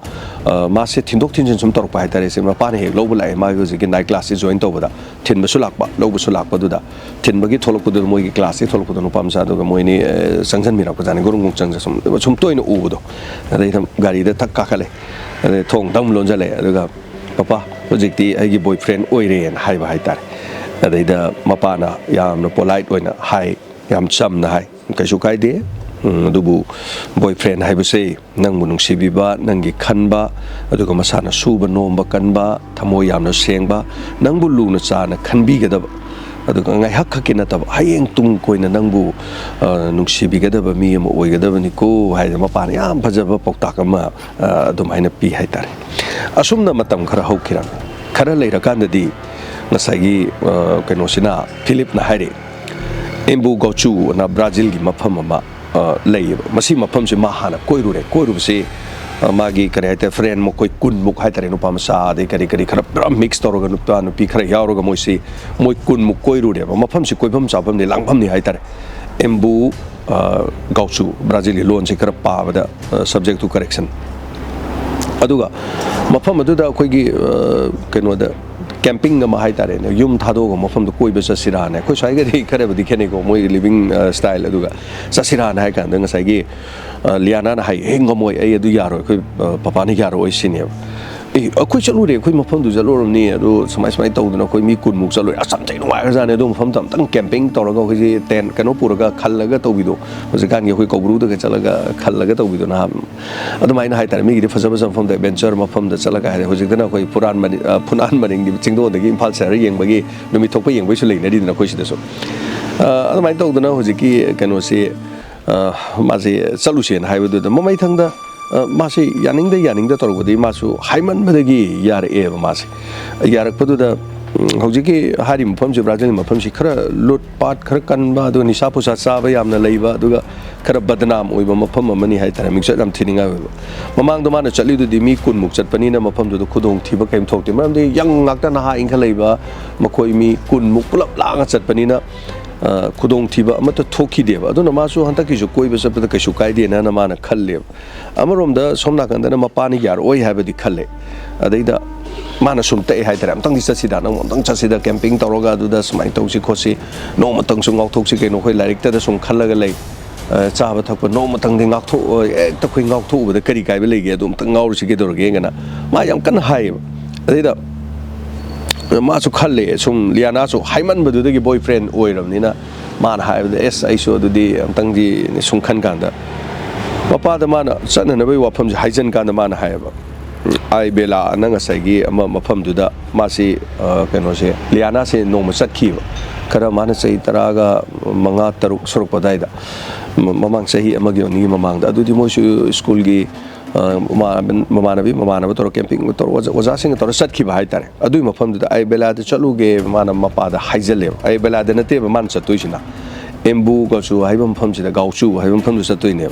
ꯃꯥꯁꯦ ꯊꯤꯟꯗꯣꯛ ꯊꯤꯟꯖꯤꯟ ꯁꯨꯝ ꯇꯧꯔꯛꯄ ꯍꯥꯏꯇꯥꯔꯦ ꯁꯤ ꯃꯄꯥꯅ ꯍꯦꯛ ꯂꯧꯕ ꯂꯥꯛꯑꯦ ꯃꯥꯒꯤ ꯍꯧꯖꯤꯛꯀꯤ ꯅꯥꯏꯠ ꯀ꯭ꯂꯥꯁꯁꯤ ꯖꯣꯏꯟ ꯇꯧꯕꯗ ꯊꯤꯟꯕꯁꯨ ꯂꯥꯛꯄ ꯂꯧꯕꯁꯨ ꯂꯥꯛꯄꯗꯨꯗ ꯊꯤꯟꯕꯒꯤ ꯊꯣꯛꯂꯛꯄꯗꯨꯗ ꯃꯣꯏꯒꯤ ꯀ꯭ꯂꯥꯁꯇꯒꯤ ꯊꯣꯛꯂꯛꯄꯗ ꯅꯨꯄꯥ ꯃꯆꯥꯗꯨꯒ ꯃꯣꯏꯅꯤ ꯆꯪꯁꯤꯟꯕꯤꯔꯛꯄꯖꯥꯠꯅꯤ ꯒꯨꯔꯨꯡ ꯆꯪꯖ ꯁꯨꯝ ꯇꯣꯏꯅ ꯎꯕꯗꯣ ꯑꯗꯩꯗ ꯒꯥꯔꯤꯗ ꯊꯛ ꯀꯥꯈꯠꯂꯦ ꯑꯗꯩ ꯊꯣꯡ ꯗꯝ ꯂꯣꯟꯖꯜꯂꯦ ꯑꯗꯨꯒ ꯄꯄꯥ ꯍꯧꯖꯤꯛꯇꯤ ꯑꯩꯒꯤ ꯕꯣꯏ ꯐ꯭ꯔꯦꯟ ꯑꯣꯏꯔꯦꯅ ꯍꯥꯏꯕ ꯍꯥꯏꯇꯥꯔꯦ ꯑꯗꯩꯗ ꯃꯄꯥꯅ ꯌꯥꯝꯅ ꯄꯣꯂꯥꯏꯠ ꯑꯣꯏꯅ ꯍꯥꯏ ꯌꯥꯝ ꯆꯝꯅ ꯍꯥꯏ ꯀꯩꯁꯨ ꯀꯥꯏꯗꯦ ꯑꯗꯨꯕꯨ ꯕꯣꯏ ꯐ꯭ꯔꯦꯟ ꯍꯥꯏꯕꯁꯦ ꯅꯪꯕꯨ ꯅꯨꯡꯁꯤꯕꯤꯕ ꯅꯪꯒꯤ ꯈꯟꯕ ꯑꯗꯨꯒ ꯃꯁꯥꯅ ꯁꯨꯕ ꯅꯣꯝꯕ ꯀꯟꯕ ꯊꯃꯣꯏ ꯌꯥꯝꯅ ꯁꯦꯡꯕ ꯅꯪꯕꯨ ꯂꯨꯅ ꯆꯥꯅ ꯈꯟꯕꯤꯒꯗꯕ ꯑꯗꯨꯒ ꯉꯥꯏꯍꯥꯛ ꯈꯛꯀꯤ ꯅꯠꯇꯕ ꯍꯌꯦꯡ ꯇꯨꯡ ꯀꯣꯏꯅ ꯅꯪꯕꯨ ꯅꯨꯡꯁꯤꯕꯤꯒꯗꯕ ꯃꯤ ꯑꯃ ꯑꯣꯏꯒꯗꯕꯅꯤꯀꯣ ꯍꯥꯏꯗꯅ ꯃꯄꯥꯅ ꯌꯥꯝ ꯐꯖꯕ ꯄꯥꯎꯇꯥꯛ ꯑꯃ ꯑꯗꯨꯃꯥꯏꯅ ꯄꯤ ꯍꯥꯏꯇꯥꯔꯦ ꯑꯁꯨꯝꯅ ꯃꯇꯝ ꯈꯔ ꯍꯧꯈꯤꯔꯝꯃꯤ ꯈꯔ ꯂꯩꯔꯀꯥꯟꯗꯗꯤ ꯉꯁꯥꯏꯒꯤ ꯀꯩꯅꯣꯁꯤꯅ ꯐꯤꯂꯤꯞꯅ ꯍꯥꯏꯔꯛꯑꯦ ꯑꯦꯝꯕꯨ ꯒꯧꯆꯨꯅ ꯕ꯭ꯔꯥꯖꯤꯜꯒꯤ ꯃꯐꯝ ꯑꯃ ꯂꯩꯌꯦꯕ ꯃꯁꯤ ꯃꯐꯝꯁꯤ ꯃꯥ ꯍꯥꯟꯅ ꯀꯣꯏꯔꯨꯕꯁꯤ ꯃꯥꯒꯤ ꯀꯔꯤ ꯍꯥꯏꯇꯥꯔꯦ ꯐ꯭ꯔꯦꯟ ꯃꯈꯣꯏ ꯀꯨꯟꯃꯨꯛ ꯍꯥꯏꯇꯥꯔꯦ ꯅꯨꯄꯥ ꯃꯆꯥ ꯑꯗꯩ ꯀꯔꯤ ꯈꯔ ꯄꯨꯔꯥ ꯃꯤꯛꯁ ꯇꯧꯔꯒ ꯅꯨꯄꯤ ꯈꯔ ꯌꯥꯎꯔꯒ ꯃꯣꯏ ꯀꯨꯟꯃꯨꯛ ꯀꯣꯏꯔꯨꯔꯦꯕ ꯃꯐꯝꯁꯤ ꯀꯣꯏꯐꯝ ꯆꯥꯐꯝꯅꯤ ꯂꯥꯡꯐꯝꯅꯤ ꯍꯥꯏꯇꯥꯔꯦ ꯑꯦꯝꯕꯨ ꯒꯧꯆꯨ ꯕ꯭ꯔꯥꯖꯤꯜꯒꯤ ꯂꯣꯟꯁꯤ ꯈꯔ ꯄꯥꯕꯗ ꯁꯕꯖꯦꯛ ꯇꯨ ꯀꯔꯦꯛꯁꯟ ꯑꯗꯨꯒ ꯃꯐꯝ ꯑꯗꯨꯗ ꯑꯩꯈꯣꯏꯒꯤ ꯀꯩꯅꯣꯗ ꯀꯦꯝꯄꯤꯡ ꯑꯃ ꯍꯥꯏꯇꯥꯔꯦꯅꯦ ꯌꯨꯝ ꯊꯥꯗꯣꯛꯑꯒ ꯃꯐꯝꯗ ꯀꯣꯏꯕ ꯆꯠꯁꯤꯔꯥꯅꯦ ꯑꯩꯈꯣꯏ ꯁ꯭ꯋꯥꯏꯒꯗꯤ ꯈꯔꯕꯨꯗꯤ ꯈꯦꯠꯅꯩꯀꯣ ꯃꯣꯏꯒꯤ ꯂꯤꯕꯤꯡ ꯁ꯭ꯇꯥꯏꯜ ꯑꯗꯨꯒ ꯆꯠꯁꯤꯔꯥꯅ ꯍꯥꯏ ꯀꯥꯟꯗ ꯉꯁꯥꯏꯒꯤ ꯂꯤꯌꯥꯅꯥꯅ ꯍꯥꯏ ꯉꯝꯃꯣꯏ ꯑꯩ ꯑꯗꯨ ꯌꯥꯔꯣꯏ ꯑꯩꯈꯣꯏ ꯄꯄꯥꯅ ꯌꯥꯔꯣꯏ ꯁꯤꯅꯦꯕ ꯑꯩꯈꯣꯏ ꯆꯠꯂꯨꯔꯦ ꯑꯩꯈꯣꯏ ꯃꯐꯝꯗꯨ ꯆꯠꯂꯨꯔꯕꯅꯤ ꯑꯗꯨ ꯁꯨꯃꯥꯏꯅ ꯇꯧꯗꯅ ꯑꯩꯈꯣꯏ ꯃꯤ ꯀꯨꯟꯃꯨꯛ ꯆꯠꯂꯨꯔꯦ ꯑꯁ ꯌꯥꯝ ꯊꯤ ꯅꯨꯡꯉꯥꯏꯈ꯭ꯔꯖꯥꯠꯅꯤ ꯑꯗꯨ ꯃꯐꯝꯗ ꯑꯝꯇꯪ ꯀꯦꯝꯄꯤꯡ ꯇꯧꯔꯒ ꯑꯩꯈꯣꯏꯁꯤ ꯇꯦꯟ ꯀꯩꯅꯣ ꯄꯨꯔꯒ ꯈꯜꯂꯒ ꯇꯧꯕꯤꯗೋ ꯍꯧꯖꯤꯛꯀꯥꯟꯒꯤ ꯑꯩꯈꯣꯏ ꯀꯧꯕ꯭ꯔꯨꯗꯒ ꯆꯠꯂꯒ ꯈꯜꯂꯒ ꯇꯧꯕꯤꯗꯣ ꯅꯍꯥꯟ ꯑꯗꯨꯃꯥꯏꯅ ꯍꯥꯏꯇꯥꯔꯦ ꯃꯤꯒꯤꯗꯤ ꯐꯖ ꯃꯐꯝꯗ ꯑꯦꯗꯚꯦꯟꯆꯔ ꯃꯐꯝꯗ ꯆꯠꯂꯒ ꯍꯥꯏꯔꯦ ꯍꯧꯖꯤꯛꯇꯅ ꯑꯩꯈꯣꯏ ꯐꯨꯅꯥꯟ ꯃꯔꯤꯡꯒꯤ ꯆꯤꯡꯗꯣꯟꯗꯒꯤ ꯏꯝꯐꯥꯜ ꯁꯍꯔ ꯌꯦꯡꯕꯒꯤ ꯅꯨꯃꯤꯠ ꯊꯣꯛꯄ ꯌꯦꯡꯕꯩꯁꯨ ꯂꯩꯅꯔꯤꯗꯅ ꯑꯩꯈꯣꯏ ꯁꯤꯗꯁꯨ ꯑꯗꯨꯃꯥꯏꯅ ꯇꯧꯗꯅ ꯍꯧꯖꯤꯛꯀꯤ ꯀꯩꯅꯣꯁꯤ ꯃꯥꯁꯤ ꯆꯠꯂꯨꯁꯦꯅ ꯍꯥꯏꯕꯗꯨꯗ ꯃꯃꯩꯊꯪꯗ ꯃꯥꯁꯤ ꯌꯥꯅꯤꯡꯗ ꯇꯧꯔꯛꯄꯗꯤ ꯃꯥꯁꯨ ꯍꯥꯏꯃꯟꯕꯗꯒꯤ ꯌꯥꯔꯛꯑꯦꯕ ꯃꯥꯁꯦ ꯌꯥꯔꯛꯄꯗꯨꯗ ꯍꯧꯖꯤꯛꯀꯤ ꯍꯥꯏꯔꯤꯕ ꯃꯐꯝꯁꯤ ꯕ꯭ꯔꯥꯖꯤꯜꯒꯤ ꯃꯐꯝꯁꯤ ꯈꯔ ꯂꯨꯠ ꯄꯥꯠ khara kanba adu nisa pusa chaba yamna leiba aduga khara badnam oiba mafam amani haitare mixat am thininga oiba mamang do mana chali du di mi kun muk chatpani na mafam du khudong thiba kaim thokte maram de yang ngakta na ha ingkha leiba makoi mi kun muk pulap langa chatpani na khudong thiba amata thoki deba aduna masu hantaki ju koi ba sapda kaisu kaide na na mana khalle amarom da somna kanda na mapani yar oi habadi khalle adaida mana sumta e haitare amtang di chasida na amtang chasida camping toroga adu da smai tausi khosi no matang sung ngau thoksi ke no khoi larik ta da sung khallaga lei chaba thakpa no matang de ngak tho ek ta khoi ngak tho ba da kari kai ba lege adum tang ngau ri ke dor ge ngana ma yam kan hai adaida ma su khalle sum Liana su haiman ba du da gi boyfriend oiram ni na man hai ba es ai so du di amtang di sung khan kan da papa da mana chana na bai wafam ji haijan kan da mana hai ba ai bela na ngasai ama mafam du da masi keno se Liana se no ma sakhi khara mana sei taraga manga taruk suruk padai da mamang sahi amagi ni mamang da adu di mo school gi mamanabi tor camping tor waza sing tor sakhi ba hai tare adu mafam du da ai bela da chalu ge mana mapa da haijale ai bela da nate ba man chatoi sina embu ga chu haibam pham sida gauchu haibam pham satoi ne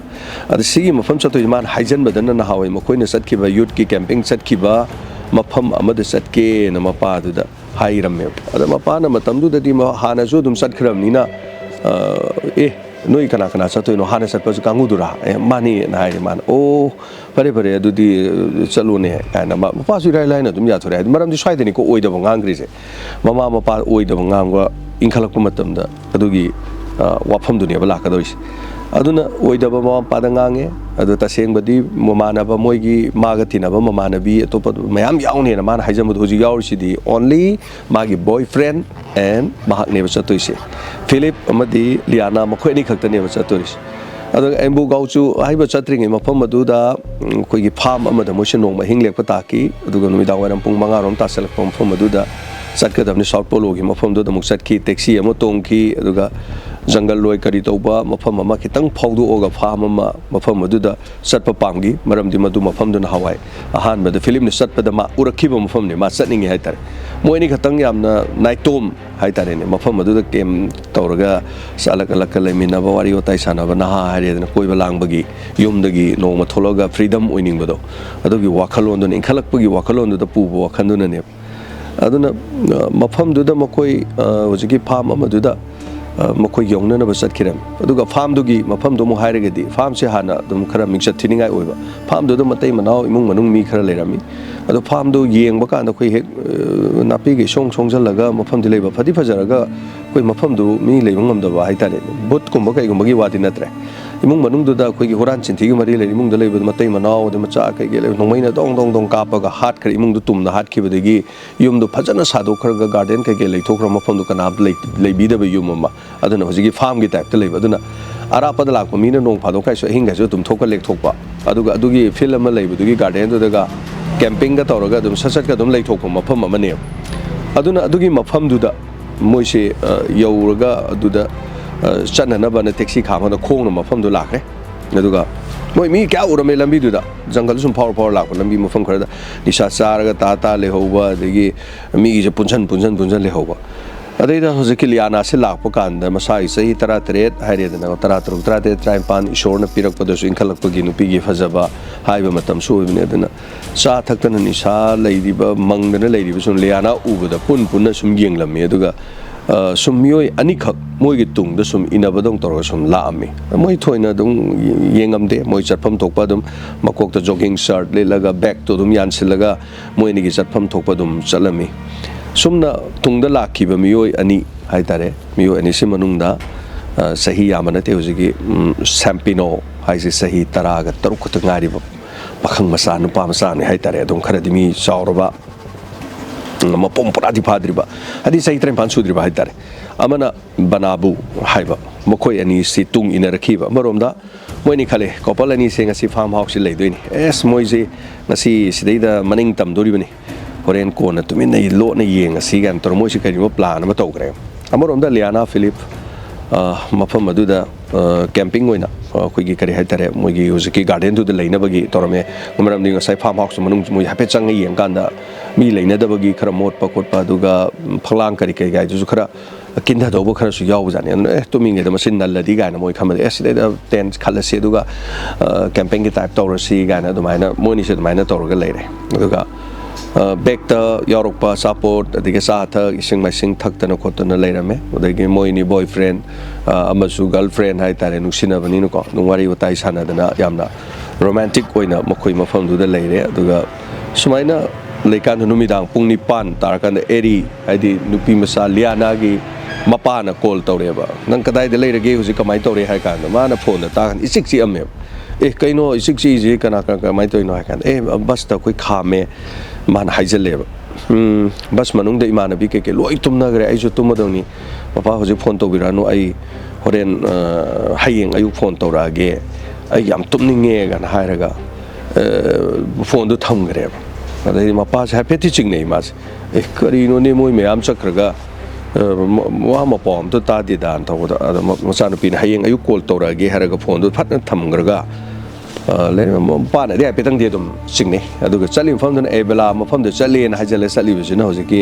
ada sigi mafam satoi man haijan badana na hawai makoina satkiba youth ki camping satkiba mafam amada satke na mapa du da hairam ada mapa na matam du da di hana ju dum satkram ni na noi kana kana satoi no hana satpa kangu dura mani na hai man o pare pare adu di chalu ne kana mapa su rai lai na dum ya thore maram di swai de ni ko oi da ngangri se mama mapa oi da ngangwa ingkhalak pa matam da adugi wafam dunia bala ka dois aduna oidaba ma padangange adu taseng mamanaba moigi maga tinaba mamanabi atopa mayam yaune na man haijam hoji yaur sidi only magi boyfriend and mahak ne bachatoise Philip amadi Liana makhoi ni khakta ne bachatoris adu embu gauchu haiba chatring mafam aduda koigi farm amada motion nong mahing lekpa taki aduga numidang waram pung 5 rom ta selak mafam aduda satkadamni South Polo gi mafam do da muk satki taxi amo tongki aduga jungle loi kari toba mafam ama kitang phaudu oga farm ama mafam aduda satpa pamgi maramdi madu mafam duna hawai ahan bada film ni satpa da ma urakhiba mafam ni ma satningi haitare moini khatang yamna naitom haitare ni mafam aduda kem tawraga salak alak lemina ba wari otai sana ba na haire na koiba langbagi yumdagi nongma thologa freedom oining bado adugi wakhalon dun inkhalakpagi wakhalon da pu wakhanduna ne aduna mafam duda makoi hojiki farm amaduda makoi yongna na basat kiram aduga farm dugi mafam du mo hairagadi farm se hana dum khara mixat thiningai oiba farm duda matai manau imung manung mi khara lerami adu farm du yengba kan da koi hek napi ge song songjalaga mafam di leiba phadi phajaraga koi mafam du mi leibang ngam da ba haitare bot kumba kai gumba gi wadi natre imung manung duda koi gi horan chinthi gi mari le imung da leiba matai manau de macha kai ge le nongmaina dong dong dong kapa ga hat khari imung du tumna hat khibadagi yum du phajana sadu kharaga garden kai ge leithokra mafam du kana leibi da ba yum ma aduna hojigi farm gi type ta leiba aduna arapa da lakpa mina nong phado kai so hinga jo tum thokka lek thokpa aduga adugi film ma leiba dugi garden du daga camping ga tawraga dum sasat ga dum leithokpa mafam amane aduna adugi mafam du da moise yauraga aduda chanana bana taxi khama da khong na mafam du lakre aduga moi mi kya urame lambi du da jungle sum power lak lambi mafam khara da nisha charaga ta le hoba degi mi ge punjan le hoba adai hojiki Liana se lakpa kanda masai sahi tara tret haire da tara tru tara te traipan ishorna pirak pa su inkhalak pa gi nupi gi fajaba haiba matam su ibne dana sa thaktan ni sa leidiba mangdana leidiba sum Liana ubada punna sum yenglam aduga sum mioi anikhak moi gi tung da sum inabadong tor sum laami moi thoina dung yengamde moi chatpham thokpa dum makok ta jogging shirt le laga back to dum yan silaga moi ni gi chatpham thokpa dum chalami sumna tungda lakhiba mioi ani haitare mioi ani simanungda sahi yamana te hojigi sampino haisi sahi taraga taruk khut ngari ba pakhang masa nupa masa ni haitare dum kharadi mi sauraba ma pompura di padriba adi sahi trem pan sudriba haitare amana banabu haiba mokoi ani si tung ina rakhiba maromda moini khale couple ani se ngasi farm house leidoini es moise ngasi sidaida maning tam doribani horen kona tumina lo na yeng asi gan tormo si kari mo plan ma tawgre amorom da Liana Philip mafam aduda camping oina khoi gi kari haitare mogi hojiki garden du da leina bagi torame ngamaram ni ngasai farm house manung moi hape chang yeng kanda mi leina da bagi khara mot pa kot pa duga phlang kari kai gai ju khara kinda do bo khara su yaw jani to mi nge da masin nal ladi ga na moi khama es da tent khala se duga camping gi type tawra si ga na dumaina moi ni se dumaina tawra ga leire duga back ta Europa support adike sa tha ising masing thakta na khotna leirame odagi moi ni boyfriend amasu girlfriend hai tare nusina bani no ko nungwari utai sana dana yamna romantic oina makhoi mafam du da leire aduga sumaina leikan numidang pung ni pan tarkan eri haidi nupi masa Liana gi mapa na call tawreba nang kadai de leirage huji kamai tawre hai kan mana phone ta kan isik si amme kaino isik si ji kana kamai toy no hai kan bas ta koi khame man haijalleba bas manung da imanabi ke loi tumna gre ai ju tumadoni papa hoji phone to biranu ai horen hayeng ayu phone to rage ai yam tumninge gan hairaga phone du tham gre adai mapa sa happy teaching nei mas kari no ne moi me am chakraga wa ma pom to ta di dan to da macha no pin hayeng ayu call to rage haraga phone du phat na tham graga le pa na dia petang dia dum sing ne aduga chalim pham dun ebela ma pham de chalen hajale sali bisina hojiki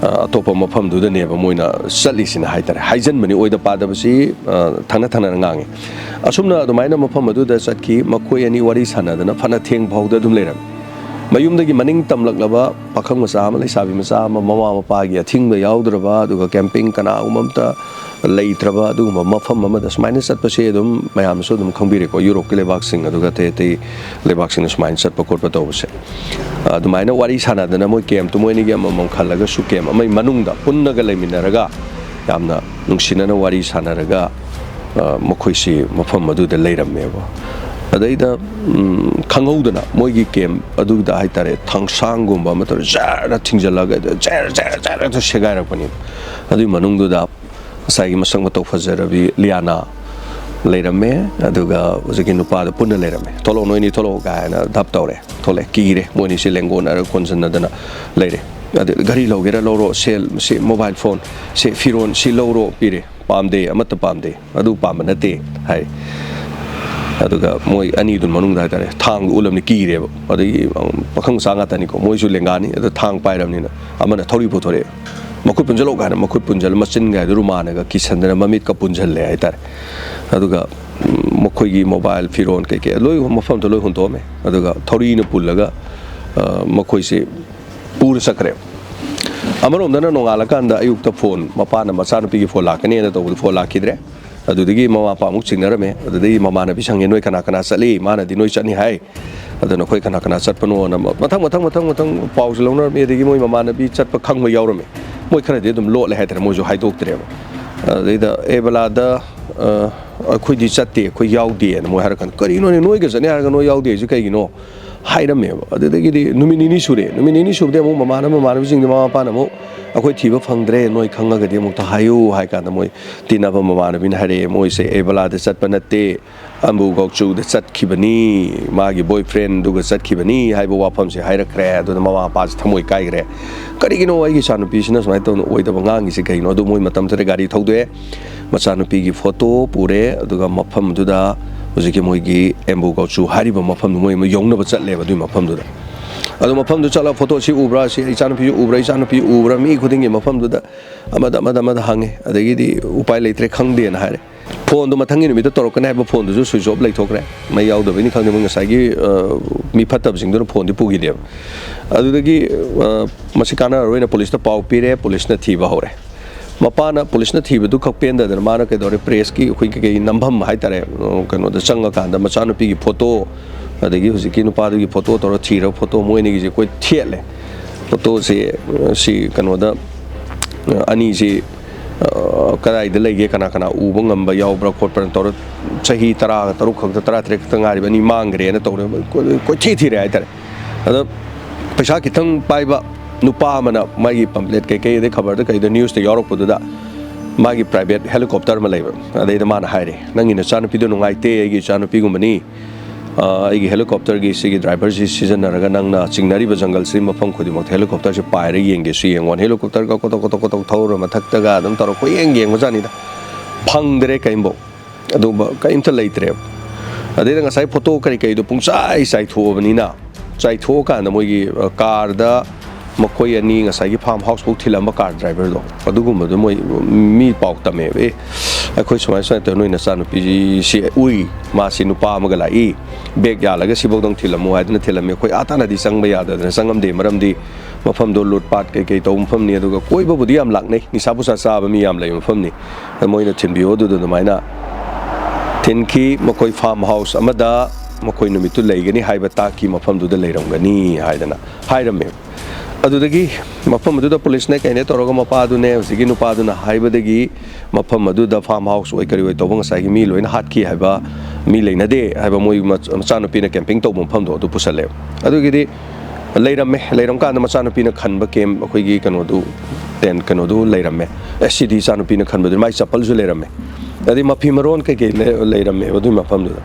ꯑꯇꯣꯞꯄ ꯃꯐꯝꯗꯨꯗꯅꯦꯕ ꯃꯣꯏꯅ ꯆꯠꯂꯤꯁꯤꯅ ꯍꯥꯏꯇꯥꯔꯦ ꯍꯥꯏꯖꯟꯕꯅꯤ ꯑꯣꯏꯗ ꯄꯥꯗꯕꯁꯤ ꯊꯪꯅ ꯊꯪꯅꯅ ꯉꯥꯡꯉꯤ ꯑꯁꯨꯝꯅ ꯑꯗꯨꯃꯥꯏꯅ ꯃꯐꯝ ꯑꯗꯨꯗ ꯆꯠꯈꯤ ꯃꯈꯣꯏ ꯑꯅꯤ ꯋꯥꯔꯤ ꯁꯥꯟꯅꯗꯅ ꯐꯅ ꯊꯦꯡ ꯐꯥꯎꯗ ꯑꯗꯨꯝ ꯂꯩꯔꯝꯃꯤ ꯃꯌꯨꯝꯗꯒꯤ ꯃꯅꯤꯡ ꯇꯝꯂꯛꯂꯕ ꯄꯥꯈꯪ ꯃꯆꯥ ꯑꯃ ꯂꯩꯁꯥꯕꯤ ꯃꯆꯥ ꯑꯃ ꯃꯃꯥ ꯃꯄꯥꯒꯤ ꯑꯊꯤꯡꯕ ꯌꯥꯎꯗ꯭ꯔꯕ ꯑꯗꯨꯒ ꯀꯦꯝꯄꯤꯡ ꯀꯅꯥꯒꯨꯝꯕ ꯑꯝꯇ ꯂꯩꯇ꯭ꯔꯕ ꯑꯗꯨꯒꯨꯝꯕ ꯃꯐꯝ ꯑꯃꯗ ꯁꯨꯃꯥꯏꯅ ꯆꯠꯄꯁꯦ ꯑꯗꯨꯝ ꯃꯌꯥꯝꯅꯁꯨ ꯑꯗꯨꯝ ꯈꯪꯕꯤꯔꯦꯀꯣ ꯌꯨꯔꯣꯞꯀꯤ ꯂꯩꯕꯥꯛꯁꯤꯡ ꯑꯗꯨꯒ ꯑꯇꯩ ꯑꯇꯩ ꯂꯩꯕꯥꯛꯁꯤꯡꯅ ꯁꯨꯃꯥꯏꯅ ꯆꯠꯄ ꯈꯣꯠꯄ ꯇꯧꯕꯁꯦ ꯑꯗꯨꯃꯥꯏꯅ ꯋꯥꯔꯤ ꯁꯥꯟꯅꯗꯅ ꯃꯣꯏ ꯀꯦꯝꯞꯇꯨ ꯃꯣꯏꯅꯤꯒꯤ ꯑꯃꯃꯝ ꯈꯜꯂꯒꯁꯨ ꯀꯦꯝꯞ ꯑꯃꯒꯤ ꯃꯅꯨꯡꯗ ꯄꯨꯟꯅꯒ ꯂꯩꯃꯤꯟꯅꯔꯒ ꯌꯥꯝꯅ ꯅꯨꯡꯁꯤꯅꯅ ꯋꯥꯔꯤ ꯁꯥꯟꯅꯔꯒ ꯃꯈꯣꯏꯁꯤ ꯃꯐꯝ ꯑꯗꯨꯗ ꯂꯩꯔꯝꯃꯦꯕ ꯑꯗꯩꯗ ꯈꯪꯍꯧꯗꯅ ꯃꯣꯏꯒꯤ ꯀꯦꯝꯞ ꯑꯗꯨꯗ ꯍꯥꯏꯇꯥꯔꯦ ꯊꯥꯡꯁꯥꯡꯒꯨꯝꯕ ꯑꯃ ꯇꯧꯔ ꯖꯔ ꯊꯤꯡꯖꯤꯜꯂꯒ ꯖꯔ ꯁꯦꯒꯥꯏꯔꯛꯄꯅꯤ ꯑꯗꯨꯒꯤ ꯃꯅꯨꯡꯗꯨꯗ ꯉꯁꯥꯏꯒꯤ ꯃꯁꯛ ꯃꯇꯧ ꯐꯖꯔꯕꯤ ꯂꯤꯌꯥꯅꯥ ꯂꯩꯔꯝꯃꯦ ꯑꯗꯨꯒ ꯍꯧꯖꯤꯛꯀꯤ ꯅꯨꯄꯥꯗ ꯄꯨꯟꯅ ꯂꯩꯔꯝꯃꯦ ꯊꯣꯛꯂꯛꯑꯣ ꯅꯣꯏꯅꯤ ꯊꯣꯛꯂꯛꯑꯣ ꯀꯥꯏꯅ ꯙꯞ ꯇꯧꯔꯦ ꯊꯣꯛꯂꯛꯑꯦ ꯀꯤꯔꯦ ꯃꯣꯏꯅꯤꯁꯦ ꯂꯦꯡꯒꯣꯟꯅꯔꯒ ꯀꯣꯟꯁꯤꯟꯅꯗꯅ ꯂꯩꯔꯦ ꯑꯗꯩ ꯘꯔꯤ ꯂꯧꯒꯦꯔꯥ ꯂꯧꯔꯣ ꯁꯦꯜ ꯁꯤ ꯃꯣꯕꯥꯏꯜ ꯐꯣꯟ ꯁꯤ ꯐꯤꯔꯣꯟ ꯁꯤ ꯂꯧꯔꯣ ꯄꯤꯔꯦ ꯄꯥꯝꯗꯦ ꯑꯃꯠꯇ ꯄꯥꯝꯗꯦ ꯑꯗꯨ ꯄꯥꯝꯕ ꯅꯠꯇꯦ ꯍꯥꯏ ꯑꯗꯨꯒ ꯃꯣꯏ ꯑꯅꯤꯗꯨ ꯃꯅꯨꯡꯗ ꯍꯥꯏꯇꯥꯔꯦ ꯊꯥꯡ ꯎꯠꯂꯕꯅꯤ ꯀꯤꯔꯦꯕ ꯑꯗꯒꯤ ꯄꯥꯈꯪ ꯃꯆꯥ ꯉꯥꯛꯇꯅꯤꯀꯣ ꯃꯣꯏꯁꯨ ꯂꯦꯡꯒꯥꯅꯤ ꯑꯗ ꯊꯥꯡ ꯄꯥꯏꯔꯕꯅꯤꯅ ꯑꯃꯅ ꯊꯧꯔꯤ ꯄꯨꯊꯣꯔꯛꯑꯦ ꯃꯈꯨꯠ ꯄꯨꯟꯁꯤꯜꯂꯛꯑꯣ ꯀꯥꯏꯅ ꯃꯈꯨꯠ ꯄꯨꯟꯁꯤꯜꯂ ꯃꯆꯤꯟꯒꯥꯏꯗꯨ ꯔꯨꯃꯥꯟꯅꯒ ꯀꯤꯁꯟꯗꯅ ꯃꯃꯤꯠꯀ ꯄꯨꯟꯁꯤꯜꯂꯦ ꯍꯥꯏꯇꯥꯔꯦ ꯑꯗꯨꯒ ꯃꯈꯣꯏꯒꯤ ꯃꯣꯕꯥꯏꯜ ꯐꯤꯔꯣꯟ ꯀꯩꯀꯩ ꯂꯣꯏ ꯃꯐꯝꯗꯣ ꯂꯣꯏ ꯍꯨꯟꯇꯣꯛꯑꯝꯃꯦ ꯑꯗꯨꯒ ꯊꯧꯔꯤꯅ ꯄꯨꯜꯂꯒ ꯃꯈꯣꯏꯁꯤ ꯄꯨꯔ ꯆꯠꯈ꯭ꯔꯦ ꯑꯃꯔꯣꯝꯗꯅ ꯅꯣꯡꯉꯥꯜꯂꯀꯥꯟꯗ ꯑꯌꯨꯛꯇ ꯐꯣꯟ ꯃꯄꯥꯅ ꯃꯆꯥꯅꯨꯄꯤꯒꯤ ꯐꯣꯟ ꯂꯥꯛꯀꯅꯦꯅ ꯇꯧꯕꯗ ꯐꯣꯟ ꯂꯥꯛꯈꯤꯗ꯭ꯔꯦ ꯑꯗꯨꯗꯒꯤ ꯃꯃꯥ ꯃꯄꯥ ꯑꯃꯨꯛ ꯆꯤꯡꯅꯔꯝꯃꯦ ꯑꯗꯨꯗꯒꯤ ꯃꯃꯥꯟꯅꯕꯤ ꯁꯪꯉꯦ ꯅꯣꯏ ꯀꯅꯥ ꯀꯅꯥ ꯆꯠꯂꯤ ꯃꯥꯅꯗꯤ ꯅꯣꯏ ꯆꯠꯅꯤ ꯍꯥꯏ ꯑꯗꯨꯅ ꯑꯩꯈꯣꯏ ꯀꯅꯥ ꯀꯅꯥ ꯆꯠꯄꯅꯣꯅ ꯃꯊꯪ ꯄꯥꯎꯁꯨ ꯂꯧꯅꯔꯝꯃꯤ ꯑꯗꯒꯤ ꯃꯣꯏ ꯃꯃꯥꯟꯅꯕꯤ ꯆꯠꯄ ꯈꯪꯕ ꯌꯥꯎꯔꯝꯃꯤ ꯃꯣꯏ ꯈꯔꯗꯤ ꯑꯗꯨꯝ ꯂꯣꯠꯂꯦ ꯍꯥꯏꯇꯥꯔꯦ ꯃꯣꯏꯁꯨ ꯍꯥꯏꯗꯣꯛꯇ꯭ꯔꯦꯕ ꯑꯗꯩꯗ ꯑꯦꯕꯂꯥꯗ ꯑꯩꯈꯣꯏꯗꯤ ꯆꯠꯇꯦ ꯑꯩꯈꯣꯏ ꯌꯥꯎꯗꯦꯅ ꯃꯣꯏ ꯍꯥꯏꯔꯀꯥꯟꯗ ꯀꯔꯤꯅꯣꯅꯦ ꯅꯣꯏꯒ ꯆꯠꯅꯤ ꯍꯥꯏꯔꯒ ꯅꯣꯏ ꯌꯥꯎꯗꯦ ꯍꯥꯏꯁꯤ ꯀꯩꯒꯤꯅꯣ ꯍꯥꯏꯔꯝꯃꯦꯕ ꯑꯗꯨꯗꯒꯤꯗꯤ ꯅꯨꯃꯤꯠ ꯅꯤꯅꯤ ꯁꯨꯔꯦ ꯅꯨꯃꯤꯠ ꯅꯤꯅꯤ ꯁꯨꯕꯗꯤ ꯑꯃꯨꯛ ꯃꯃꯥꯟꯅꯕꯁꯤꯡꯗꯤ ꯃꯃꯥ ꯃꯄꯥꯅ ꯑꯃꯨꯛ ꯑꯩꯈꯣꯏ ꯊꯤꯕ ꯐꯪꯗ꯭ꯔꯦ ꯅꯣꯏ ꯈꯪꯉꯒꯗꯤ ꯑꯃꯨꯛꯇ ꯍꯥꯏꯌꯨ ꯍꯥꯏ ꯀꯥꯟꯗ ꯃꯣꯏ ꯇꯤꯟꯅꯕ ꯃꯃꯥꯟꯅꯕꯤꯅ ꯍꯥꯏꯔꯛꯑꯦ ꯃꯣꯏꯁꯦ ꯑꯦꯕꯂꯥꯗ ꯆꯠꯄ ꯅꯠꯇꯦ ꯑꯝꯕꯨ ꯒꯧꯆꯨꯗ ꯆꯠꯈꯤꯕꯅꯤ ꯃꯥꯒꯤ ꯕꯣꯏ ꯐ꯭ꯔꯦꯟꯗꯨꯒ ꯆꯠꯈꯤꯕꯅꯤ ꯍꯥꯏꯕ ꯋꯥꯐꯝꯁꯦ ꯍꯥꯏꯔꯛꯈ꯭ꯔꯦ ꯑꯗꯨꯅ ꯃꯃꯥ ꯃꯄꯥꯁꯦ ꯊꯃꯣꯏ ꯀꯥꯏꯈ꯭ರೆ ꯀꯔꯤꯒꯤꯅꯣ ꯑꯩꯒꯤ ꯏꯆꯥꯅꯨꯄꯤꯁꯤꯅ ꯁꯨꯃꯥꯏꯅ ꯇꯧꯅ ꯑꯣꯏꯗꯕ ꯉꯥꯡꯉꯤꯁꯤ ꯀꯩꯅꯣ ꯑꯗꯨ ꯃꯣꯏ ꯃꯇꯝꯗꯨꯗ ꯒꯥꯔꯤ ꯊꯧꯗꯣꯛꯑꯦ ꯃꯆꯥꯅꯨꯄꯤꯒꯤ ꯐꯣꯇꯣ ꯄꯨꯔꯦ ꯑꯗꯨꯒ ꯃꯐꯝꯗꯨꯗ ꯍꯧꯖꯤꯛꯀꯤ ꯃꯣꯏꯒꯤ ꯑꯦꯝꯕꯨ ꯒꯧꯆꯨ ꯍꯥꯏꯔꯤꯕ ꯃꯐꯝꯗꯨ ꯃꯣꯏ ꯌꯧꯅꯕ ꯆꯠꯂꯦꯕ ꯑꯗꯨꯒꯤ ꯃꯐꯝꯗꯨꯗ ꯑꯗꯨ ꯃꯐꯝꯗꯨ ꯆꯠꯂꯒ ꯐꯣꯇꯣ ꯁꯤ ꯎꯕ꯭ꯔꯥ ꯁꯤ ꯏꯆꯥꯅꯨꯄꯤꯁꯨ ꯎꯕ꯭ꯔꯥ ꯏꯆꯥꯅꯨꯄꯤ ꯎꯕ꯭ꯔꯥ ꯃꯤ ꯈꯨꯗꯤꯡꯒꯤ ꯃꯐꯝꯗꯨꯗ ꯑꯃꯗ ꯍꯪꯉꯦ ꯑꯗꯒꯤꯗꯤ ꯎꯄꯥꯏ ꯂꯩꯇ꯭ꯔꯦ ꯈꯪꯗꯦꯅ ꯍꯥꯏꯔꯦ ꯐꯣꯟꯗꯣ ꯃꯊꯪꯒꯤ ꯅꯨꯃꯤꯠꯇ ꯇꯧꯔꯛꯀꯅꯤ ꯍꯥꯏꯕ ꯐꯣꯟꯗꯨꯁꯨ ꯁ꯭ꯋꯤꯆ ꯑꯣꯐ ꯂꯩꯊꯣꯛꯈ꯭ꯔꯦ ꯃꯩ ꯌꯥꯎꯗꯕꯩꯅꯤ ꯈꯪꯗꯦ ꯃꯣꯏ ꯉꯁꯥꯏꯒꯤ ꯃꯤ ꯐꯠꯇꯕꯁꯤꯡꯗꯨꯅ ꯐꯣꯟꯗꯤ ꯄꯨꯈꯤꯗꯦꯕ ꯑꯗꯨꯗꯒꯤ ꯃꯁꯤ ꯀꯥꯟꯅꯔꯔꯣꯏꯅ ꯄꯨꯂꯤꯁꯇ ꯄꯥꯎ ꯄꯤꯔꯦ ꯄꯨꯂꯤꯁꯅ ꯊꯤꯕ ꯍꯧꯔꯦ ꯃꯄꯥꯅ ꯄꯨꯂꯤꯁꯅ ꯊꯤꯕꯗꯨ ꯈꯛ ꯄꯦꯟꯗꯗꯅ ꯃꯥꯅ ꯀꯩꯗꯧꯔꯦ ꯄ꯭ꯔꯦꯁꯀꯤ ꯑꯩꯈꯣꯏ ꯀꯩꯀꯩ ꯅꯝꯐꯝ ꯍꯥꯏꯇꯥꯔꯦ ꯀꯩꯅꯣꯗ ꯆꯪꯉꯀꯥꯟꯗ ꯃꯆꯥꯅꯨꯄꯤꯒꯤ ꯐꯣꯇꯣ ꯑꯗꯒꯤ ꯍꯧꯖꯤꯛꯀꯤ ꯅꯨꯄꯥꯗꯨꯒꯤ ꯐꯣꯇꯣ ꯇꯧꯔ ꯊꯤꯔꯒ ꯐꯣꯇೋ ꯃꯣꯏꯅꯤꯒꯤꯁꯦ ꯑꯩꯈꯣꯏ ꯊꯦꯠꯂꯦ ꯐꯣꯇꯣꯁꯦ ꯁꯤ ꯀꯩꯅꯣꯗ ꯑꯅꯤꯁꯤ ꯀꯗꯥꯏꯗ ꯂꯩꯒꯦ ꯀꯅꯥ ꯀꯅꯥ ꯎꯕ ꯉꯝꯕ ꯌꯥꯎꯕ꯭ꯔꯥ ꯈꯣꯠꯄ꯭ꯔꯥ ꯇꯧꯔ ꯆꯍꯤ 13 ꯈꯛꯇ 13 ꯈꯛꯇ ꯉꯥꯏꯔꯤꯕ ꯑꯅꯤ ꯃꯥꯡꯈ꯭ꯔꯦꯅ ꯇꯧꯔꯦ ꯀꯣꯏꯊꯤ ꯊꯤꯔꯦ ꯍꯥꯏꯇꯥꯔꯦ ꯑꯗ ꯄꯩꯁꯥ ꯈꯤꯇꯪ ꯄꯥꯏꯕ ꯅꯨꯄꯥ ꯑꯃꯅ ꯃꯥꯒꯤ ꯄꯝꯄ꯭ꯂꯦꯠ ꯀꯩꯀꯩ ꯑꯗꯩ ꯈꯕꯔꯗ ꯀꯩꯗ ꯅ꯭ꯌꯨꯁꯇ ꯌꯥꯎꯔꯛꯄꯗꯨꯗ ꯃꯥꯒꯤ ꯄ꯭ꯔꯥꯏꯚꯦꯠ ꯍꯦꯂꯤꯀꯣꯞꯇꯔ ꯑꯃ ꯂꯩꯕ ꯑꯗꯩꯗ ꯃꯥꯅ ꯍꯥꯏꯔꯦ ꯅꯪꯒꯤ ꯅꯆꯥꯅꯨꯄꯤꯗꯣ ꯅꯨꯡꯉꯥꯏꯇꯦ ꯑꯩꯒꯤ ꯏꯆꯥꯅꯨꯄꯤꯒꯨꯝꯕꯅꯤ ꯑꯩꯒꯤ ꯍꯦꯂꯤꯀꯣꯞꯇꯔꯒꯤ ꯁꯤꯒꯤ ꯗ꯭ꯔꯥꯏꯚꯔꯁꯤ ꯁꯤꯖꯤꯟꯅꯔꯒ ꯅꯪꯅ ꯆꯤꯡꯅꯔꯤꯕ ꯖꯪꯒꯜꯁꯤ ꯃꯐꯝ ꯈꯨꯗꯤꯡꯃꯛꯇ ꯍꯦꯂꯤꯀꯣꯞꯇꯔꯁꯤ ꯄꯥꯏꯔ ꯌꯦꯡꯒꯦꯁꯨ ꯌꯦꯡꯉꯣ ꯍꯦꯂꯤꯀꯣꯞꯇꯔꯒ ꯀꯣꯇꯣꯛ ꯊꯧꯔ ꯃꯊꯛꯇꯒ ꯑꯗꯨꯝ ꯇꯧꯔ ꯌꯦꯡꯕꯖꯥꯠꯅꯤꯗ ꯐꯪꯗ꯭ꯔꯦ ꯀꯩꯝꯐꯧ ꯑꯗꯨꯒ ꯀꯩꯝꯇ ꯂꯩꯇ꯭ꯔꯦꯕ ꯑꯗꯩꯗ ꯉꯁꯥꯏ ꯐꯣꯇꯣ ꯀꯩꯗꯣ ꯄꯨꯡꯆꯥꯏ ꯆꯥꯏꯊꯣꯛꯑꯕꯅꯤꯅ ꯆꯥꯏꯊꯣꯛꯑꯀꯥꯟꯗ ꯃꯣꯏꯒꯤ ꯀꯥꯔꯗ ꯃꯈꯣꯏ ꯑꯅꯤ ꯉꯁꯥꯏꯒꯤ ꯐꯥꯔꯝ ꯍꯥꯎꯁꯐꯥꯎ ꯊꯤꯜꯂꯝꯕ ꯀꯥꯔ ꯗ꯭ꯔꯥꯏꯚꯔꯗꯣ ꯑꯗꯨꯒꯨꯝꯕꯗꯣ ꯃꯣꯏ ꯃꯤ ꯄꯥꯎ ꯇꯝꯃꯦꯕ ꯑꯩꯈꯣꯏ ꯁꯨꯃꯥꯏꯅ ꯇꯧꯔ ꯅꯣꯏ ꯅꯆꯥꯅꯨꯄꯤꯁꯤ ꯎꯏ ꯃꯥꯁꯤ ꯅꯨꯄꯥ ꯑꯃꯒ ꯂꯥꯛꯏ ꯕꯦꯒ ꯌꯥꯜꯂꯒ ꯁꯤꯐꯧꯗꯪ ꯊꯤꯜꯂꯝꯃꯨ ꯍꯥꯏꯗꯅ ꯊꯤꯜꯂꯝꯃꯤ ꯑꯩꯈꯣꯏ ꯇꯥꯅꯗꯤ ꯆꯪꯕ ꯌꯥꯗꯗꯅ ꯆꯪꯉꯝꯗꯦ ꯃꯔꯝꯗꯤ ꯃꯐꯝꯗꯣ ꯂꯨꯠꯄꯥꯠ ꯀꯩꯀꯩ ꯇꯧꯕ ꯃꯐꯝꯅꯤ ꯑꯗꯨꯒ ꯀꯣꯏꯕꯕꯨꯗꯤ ꯌꯥꯝ ꯂꯥꯛꯅꯩ ꯅꯤꯁꯥ ꯄꯨꯁꯥ ꯆꯥꯕ ꯃꯤ ꯌꯥꯝ ꯂꯩꯕ ꯃꯐꯝꯅꯤ ꯃꯣꯏꯅ ꯊꯤꯟꯕꯤꯌꯣ ꯑꯗꯨꯗ ꯑꯗꯨꯃꯥꯏꯅ ꯊꯤꯟꯈꯤ ꯃꯈꯣꯏ ꯐꯥꯔꯝ ꯍꯥꯎꯁ ꯑꯃꯗ ꯃꯈꯣꯏ ꯅꯨꯃꯤꯠꯇꯨ ꯂꯩꯒꯅꯤ ꯍꯥꯏꯕ ꯇꯥꯛꯈꯤ ꯃꯐꯝꯗꯨꯗ ꯂꯩꯔꯝꯒꯅꯤ ꯍꯥꯏꯗꯅ ꯍꯥꯏꯔꯝꯃꯦ ꯑꯗꯨꯗꯒꯤ ꯃꯐꯝ ꯑꯗꯨꯗ ꯄꯨꯂꯤꯁꯅ ꯀꯩꯅꯦ ꯇꯧꯔꯒ ꯃꯄꯥꯗꯨꯅꯦ ꯍꯧꯖꯤꯛꯀꯤ ꯅꯨꯄꯥꯗꯨꯅ ꯍꯥꯏꯕꯗꯒꯤ ꯃꯐꯝ ꯑꯗꯨꯗ ꯐꯥꯔꯝ ꯍꯥꯎꯁ ꯑꯣꯏ ꯀꯔꯤ ꯑꯣꯏ ꯇꯧꯕ ꯉꯁꯥꯏꯒꯤ ꯃꯤ ꯂꯣꯏꯅ ꯍꯥꯠꯈꯤ ꯍꯥꯏꯕ ꯃꯤ ꯂꯩꯅꯗꯦ ꯍꯥꯏꯕ ꯃꯣꯏ ꯃꯆꯥꯅꯨꯄꯤꯅ ꯀꯦꯝꯄꯤꯡ ꯇꯧꯕ ꯃꯐꯝꯗꯣ ꯑꯗꯨ ꯄꯨꯁꯜꯂꯦ ꯑꯗꯨꯒꯤꯗꯤ ꯂꯩꯔꯝꯀꯥꯟꯗ ꯃꯆꯥꯅꯨꯄꯤꯅ ꯈꯟꯕ ꯑꯩꯈꯣꯏꯒꯤ ꯀꯩꯅꯣꯗꯨ ꯂꯩꯔꯝꯃꯦ ꯁꯤꯗꯤ ꯏꯆꯥꯅꯨꯄꯤꯅ ꯈꯟꯕꯗꯨ ꯃꯥꯏ ꯆꯄꯜꯁꯨ ꯂꯩꯔꯝꯃꯦ ꯑꯗꯩ ꯃꯐꯤ ꯃꯔꯣꯟ ꯀꯩꯀꯩ ꯂꯩꯔꯝꯃꯦꯕ ꯑꯗꯨꯒꯤ ꯃꯐꯝꯗꯨꯗ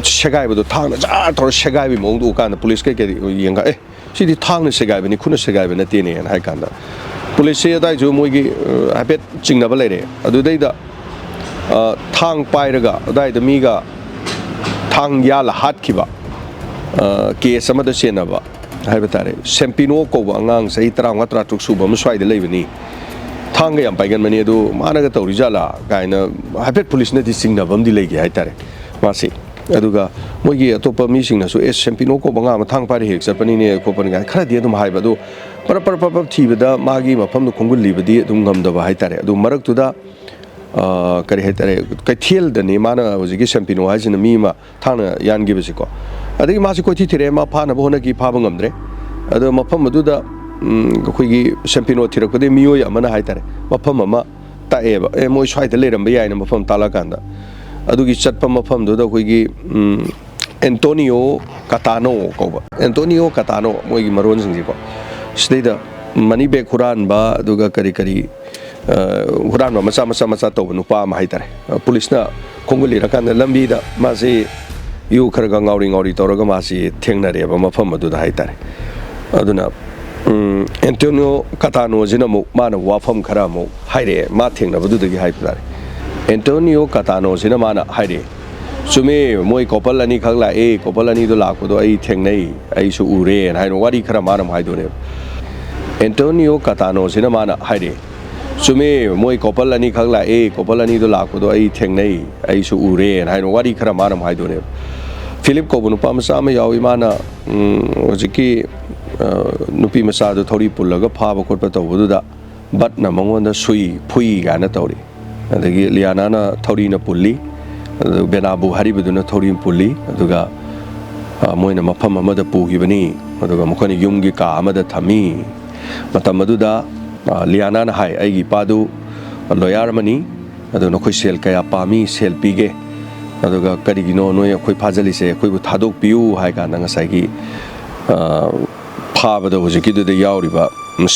ꯁꯦꯒꯥꯏꯕꯗꯣ ꯊꯥꯡꯅ ꯖꯥꯔ ꯇꯧꯔ ꯁꯦꯒꯥꯏꯕꯒꯤ ꯃꯑꯣꯡꯗꯣ ꯎꯀꯥꯟꯗ ꯄꯨꯂꯤꯁ ꯀꯩꯀꯩ ꯌꯦꯡꯒ ꯁꯤꯗꯤ ꯊꯥꯡꯅ ꯁꯦꯒꯥꯏꯕꯅꯤ ꯈꯨꯠꯅ ꯁꯦꯒꯥꯏꯕ ꯅꯠꯇꯦꯅꯦꯅ ꯍꯥꯏ ꯀꯥꯟꯗ ꯄꯨꯂꯤꯁꯁꯦ ꯑꯗꯥꯏꯁꯨ ꯃꯣꯏꯒꯤ ꯍꯥꯏꯐꯦꯠ ꯆꯤꯡꯅꯕ ꯂꯩꯔꯦ ꯑꯗꯨꯗꯩꯗ ꯊꯥꯡ ꯄꯥꯏꯔꯒ ꯑꯗꯥꯏꯗ ꯃꯤꯒ ꯊꯥꯡ ꯌꯥꯜꯂ ꯍꯥꯠꯈꯤꯕ ꯀꯦꯁ ꯑꯃꯗ ꯆꯦꯟꯅꯕ hai batare sempino ko angang sei taranga tratuk suba mu swai de lebani thanga yam paigan mani adu mana ga tawri jala kaina hapet police na di singna bam di legi hai tare masi aduga mogi atopa mi singna so es sempino ko banga ma thang pari hek sapani ne ko pan ga khara di adum hai badu par thibada magi mafam no khongul libadi adum ngam da hai tare adu marak tu da kari hai tare kaithel da ne mana hojigi sempino hai jina mi ma thana yan gi bisi ko adagi masi ko thi thire ma pha na bona gi pha bangam dre adu mafam adu da koigi sempino thirak pade miyo ya mana hai tare mafam ma ta e moi swai da leram ba yai na mafam tala kanda adugi chatpa mafam do da koigi Antonio Catano ko Antonio Catano moi gi maron sing ji ko sida mani bag huran ba aduga kari huran ma masa to nupa ma hai tare police na khonguli rakan lambi da ma se yu khar ga ngauri toraga ma si thengna re ba mafam adu da hai tare aduna Antonio Catano jina mo mana wafam khara mo haire ma thengna badu dagi hai tare Antonio Catano jina mana haire sume moi couple ani khagla couple ani do la ko do ai thengnai ai su ure hai no wari khara mana hai do re Antonio Catano jina mana haire sume moi couple ani khagla couple ani do la ko do ai thengnai ai su ure hai no wari khara mana hai do re Philip ko bunu pa masa ma yawi mana hojiki nupi masa do thori pullaga phaba khotpa tawbu da bat na mangon da sui phui ga na tawri adagi Liana na thori na pulli benabu haribu na thori pulli aduga moina mafam amada pugibani aduga mukani yumgi ka amada thami matam aduda Liana na hai aigi padu lawyer mani adu no khoi sel kaya pami sel pige aduga karigino no khoi phajali se khoi bu thadok piu hai ka nang sai gi phaba do hojiki do yauri ba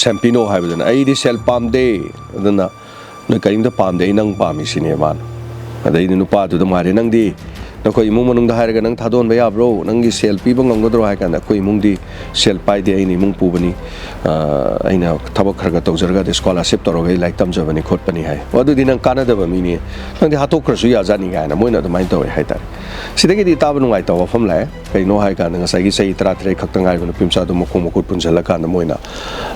sempino hai bu na ai di sel pam de aduna no kaim da pam de nang pami sine man adai nu pa du da mare nang di na khoi mung manung da hairaga nang thadon ba ya bro nang gi sel pi bang ngam do hai ka na khoi mung di sel pai de ai ni mung pu bani aina thabak khar ga tawjarga de scholarship toro gai like tam jabani khot pani hai adu din nang kana da ba mi ni nang di hatok khar su ya jani ga na moina da mai taw hai tar sidagi di tabanu ngai taw fam lai kai no hai ka nang sai gi sei tra tre khak tangai go pimsa do mokho mokut punjala ka na moina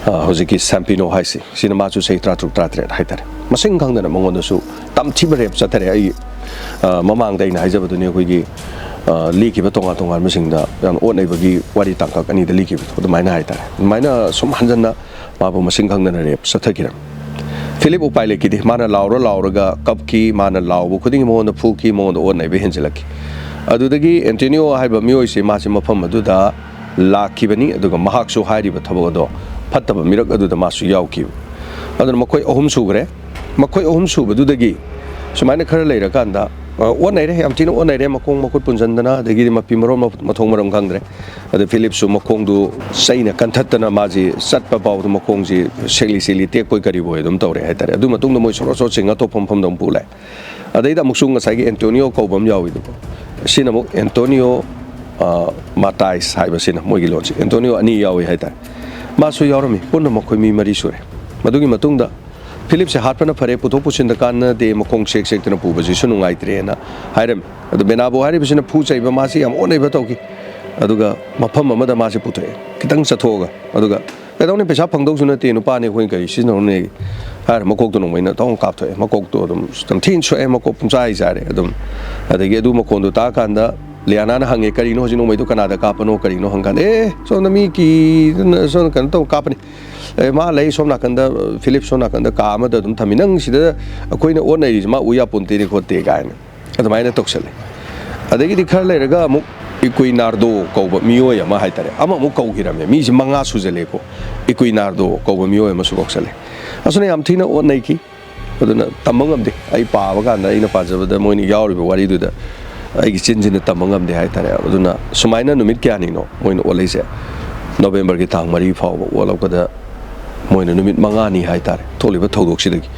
hojiki sampino hai si cinema chu sei tra tre hai tar masing khang da na mongon da su tam thi barep cha thare ai mamang dai na hai jabadu ne khoi gi liki ba tonga masing da yan on nei bagi wari tangkak ani da liki ba mai na hai tar mai na sum hanjan na ma bu masing khang da na rep sa thakira Philip upai le ki di mana laura ga kap ki mana law bu khuding mo na phu ki mo on nei be henjelaki adudagi Antonio hai ba mioi se ma se mafam adu da lakhi bani aduga mahak su hai ri ba thabo do phattaba mirak adu da ma su yaw ki aduna makoi ahum su gre makoi ahum su badu dagi sumaina khara leira kanda on nei re yam tin on nei re makong makut punjandana dagi ma pimro mathong maram khangre adu Philip su makong du saina kanthatana maji satpa baw du makong ji seli te koi kari boy dum tawre hai tare adu matung da moi soro singa to phom dum pulai adai da muksung nga sai Antonio ko bam yawi du sina mo Antonio Matais hai ba sina moi gi lonchi Antonio ani yawi hai tare ma su yawrami punna makoi mi mari sure madugi matung da Philip se hatpana phare puthok pusin da kan de makong sek tena pu baji sunu ngai trena hairam adu benabo hari bisina phu chai ba masi am onai ba toki aduga mafam amada masi putre kitang chathoga aduga kadawne pesa phangdau suna te nu pa ne khoi kai sino ne har makok to nongmai na tong kap thoe makok to dum tang thin so e makok punchai jare adum adagi adu makon do ta kan da Liana na hange kari no jino mai to kanada kapano kari no hangan so na mi ki so kan to kapani ma lei somna kanda Philip somna kanda ka ma da dum thaminang sida koina on nei ma uya punte ni khote ga na adumai na toksale adagi di khar le raga mu Equinardo ko ba miyo ya ma haitare ama mu ko hirame mi ji manga sujele ko Equinardo ko ba miyo ma su boksale asune am thina on nei ki aduna tamangam de ai pa ba ga na ina pa jabada moini yauri ba wari du da ai gi chinjin tamangam de haitare aduna sumaina numit kya ni no moina olese November gi thang mari phaw wala ko da moina numit manga ni haitare tholi ba thodok sidagi